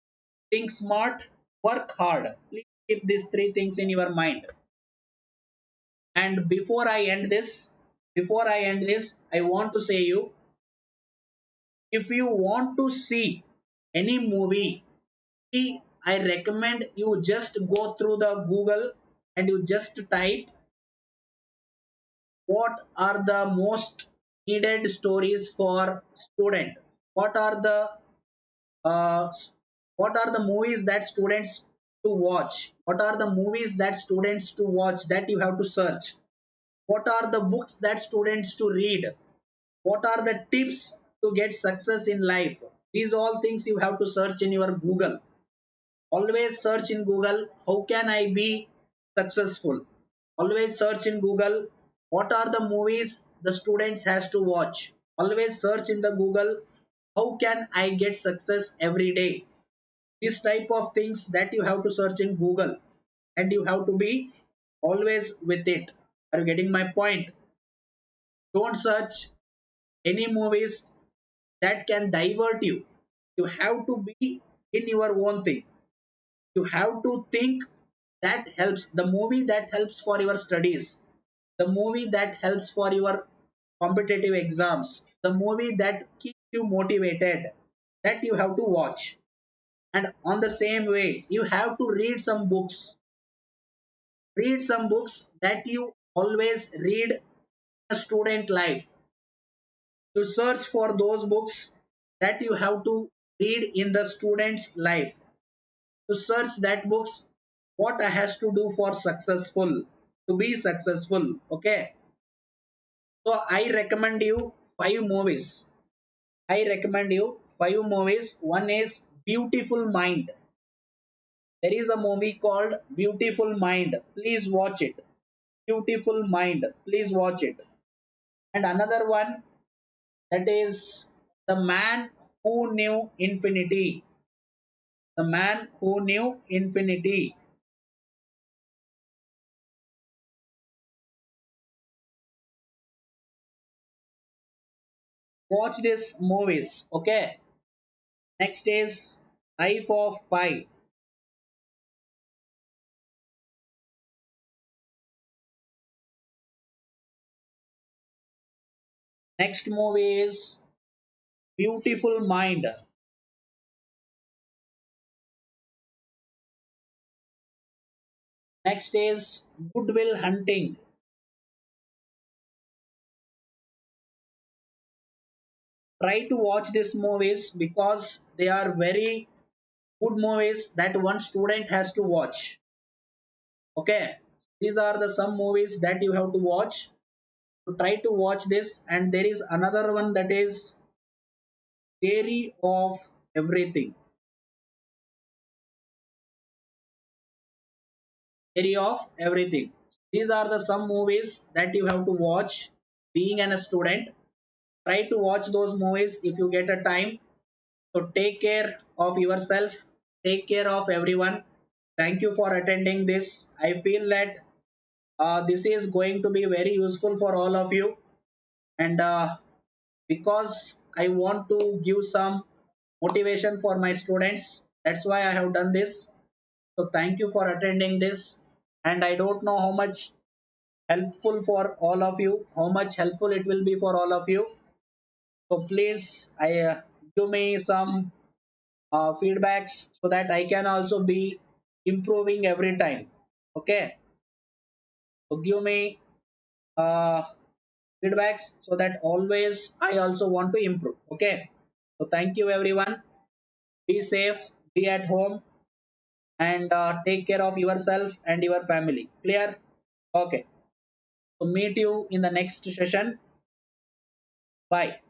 think smart, work hard. Please keep these three things in your mind. And before I end this, I want to say you, if you want to see any movie, I recommend you just go through the Google and you just type what are the most needed stories for student. What are the uh, what are the movies that students to watch? What are the movies that students to watch that you have to search? What are the books that students to read? What are the tips to get success in life? These all things you have to search in your Google. Always search in Google, how can I be successful? Always search in Google, what are the movies the students has to watch? Always search in the Google, how can I get success every day? This type of things that you have to search in Google, and you have to be always with it. Are you getting my point? Don't search any movies that can divert you. You have to be in your own thing. You have to think that helps, the movie that helps for your studies, the movie that helps for your competitive exams, the movie that keeps you motivated, that you have to watch. And on the same way, you have to read some books that you always read in a student life. You search for those books that you have to read in the student's life. To search that books, what I has to do for successful, to be successful. Okay, so I recommend you five movies. One is Beautiful Mind. There is a movie called Beautiful Mind, please watch it. Beautiful Mind, please watch it. And another one, that is The Man Who Knew Infinity. The Man Who Knew Infinity. Watch these movies. Okay, next is Life of Pi. Next movie is Beautiful Mind. Next is Goodwill Hunting. Try to watch these movies because they are very good movies that one student has to watch. Okay, these are the some movies that you have to watch. So try to watch this. And there is another one, that is Theory of Everything. Theory of Everything. These are the some movies that you have to watch being an student. Try to watch those movies if you get a time. So take care of yourself, take care of everyone. Thank you for attending this. I feel that this is going to be very useful for all of you. And because I want to give some motivation for my students, that's why I have done this. So thank you for attending this. And I don't know how much helpful for all of you, how much helpful it will be for all of you. So please, give me some feedbacks so that I can also be improving every time. Okay, so give me uh, feedbacks so that always I also want to improve. Okay, so thank you everyone. Be safe, be at home, and take care of yourself and your family. Clear? Okay, so meet you in the next session. Bye.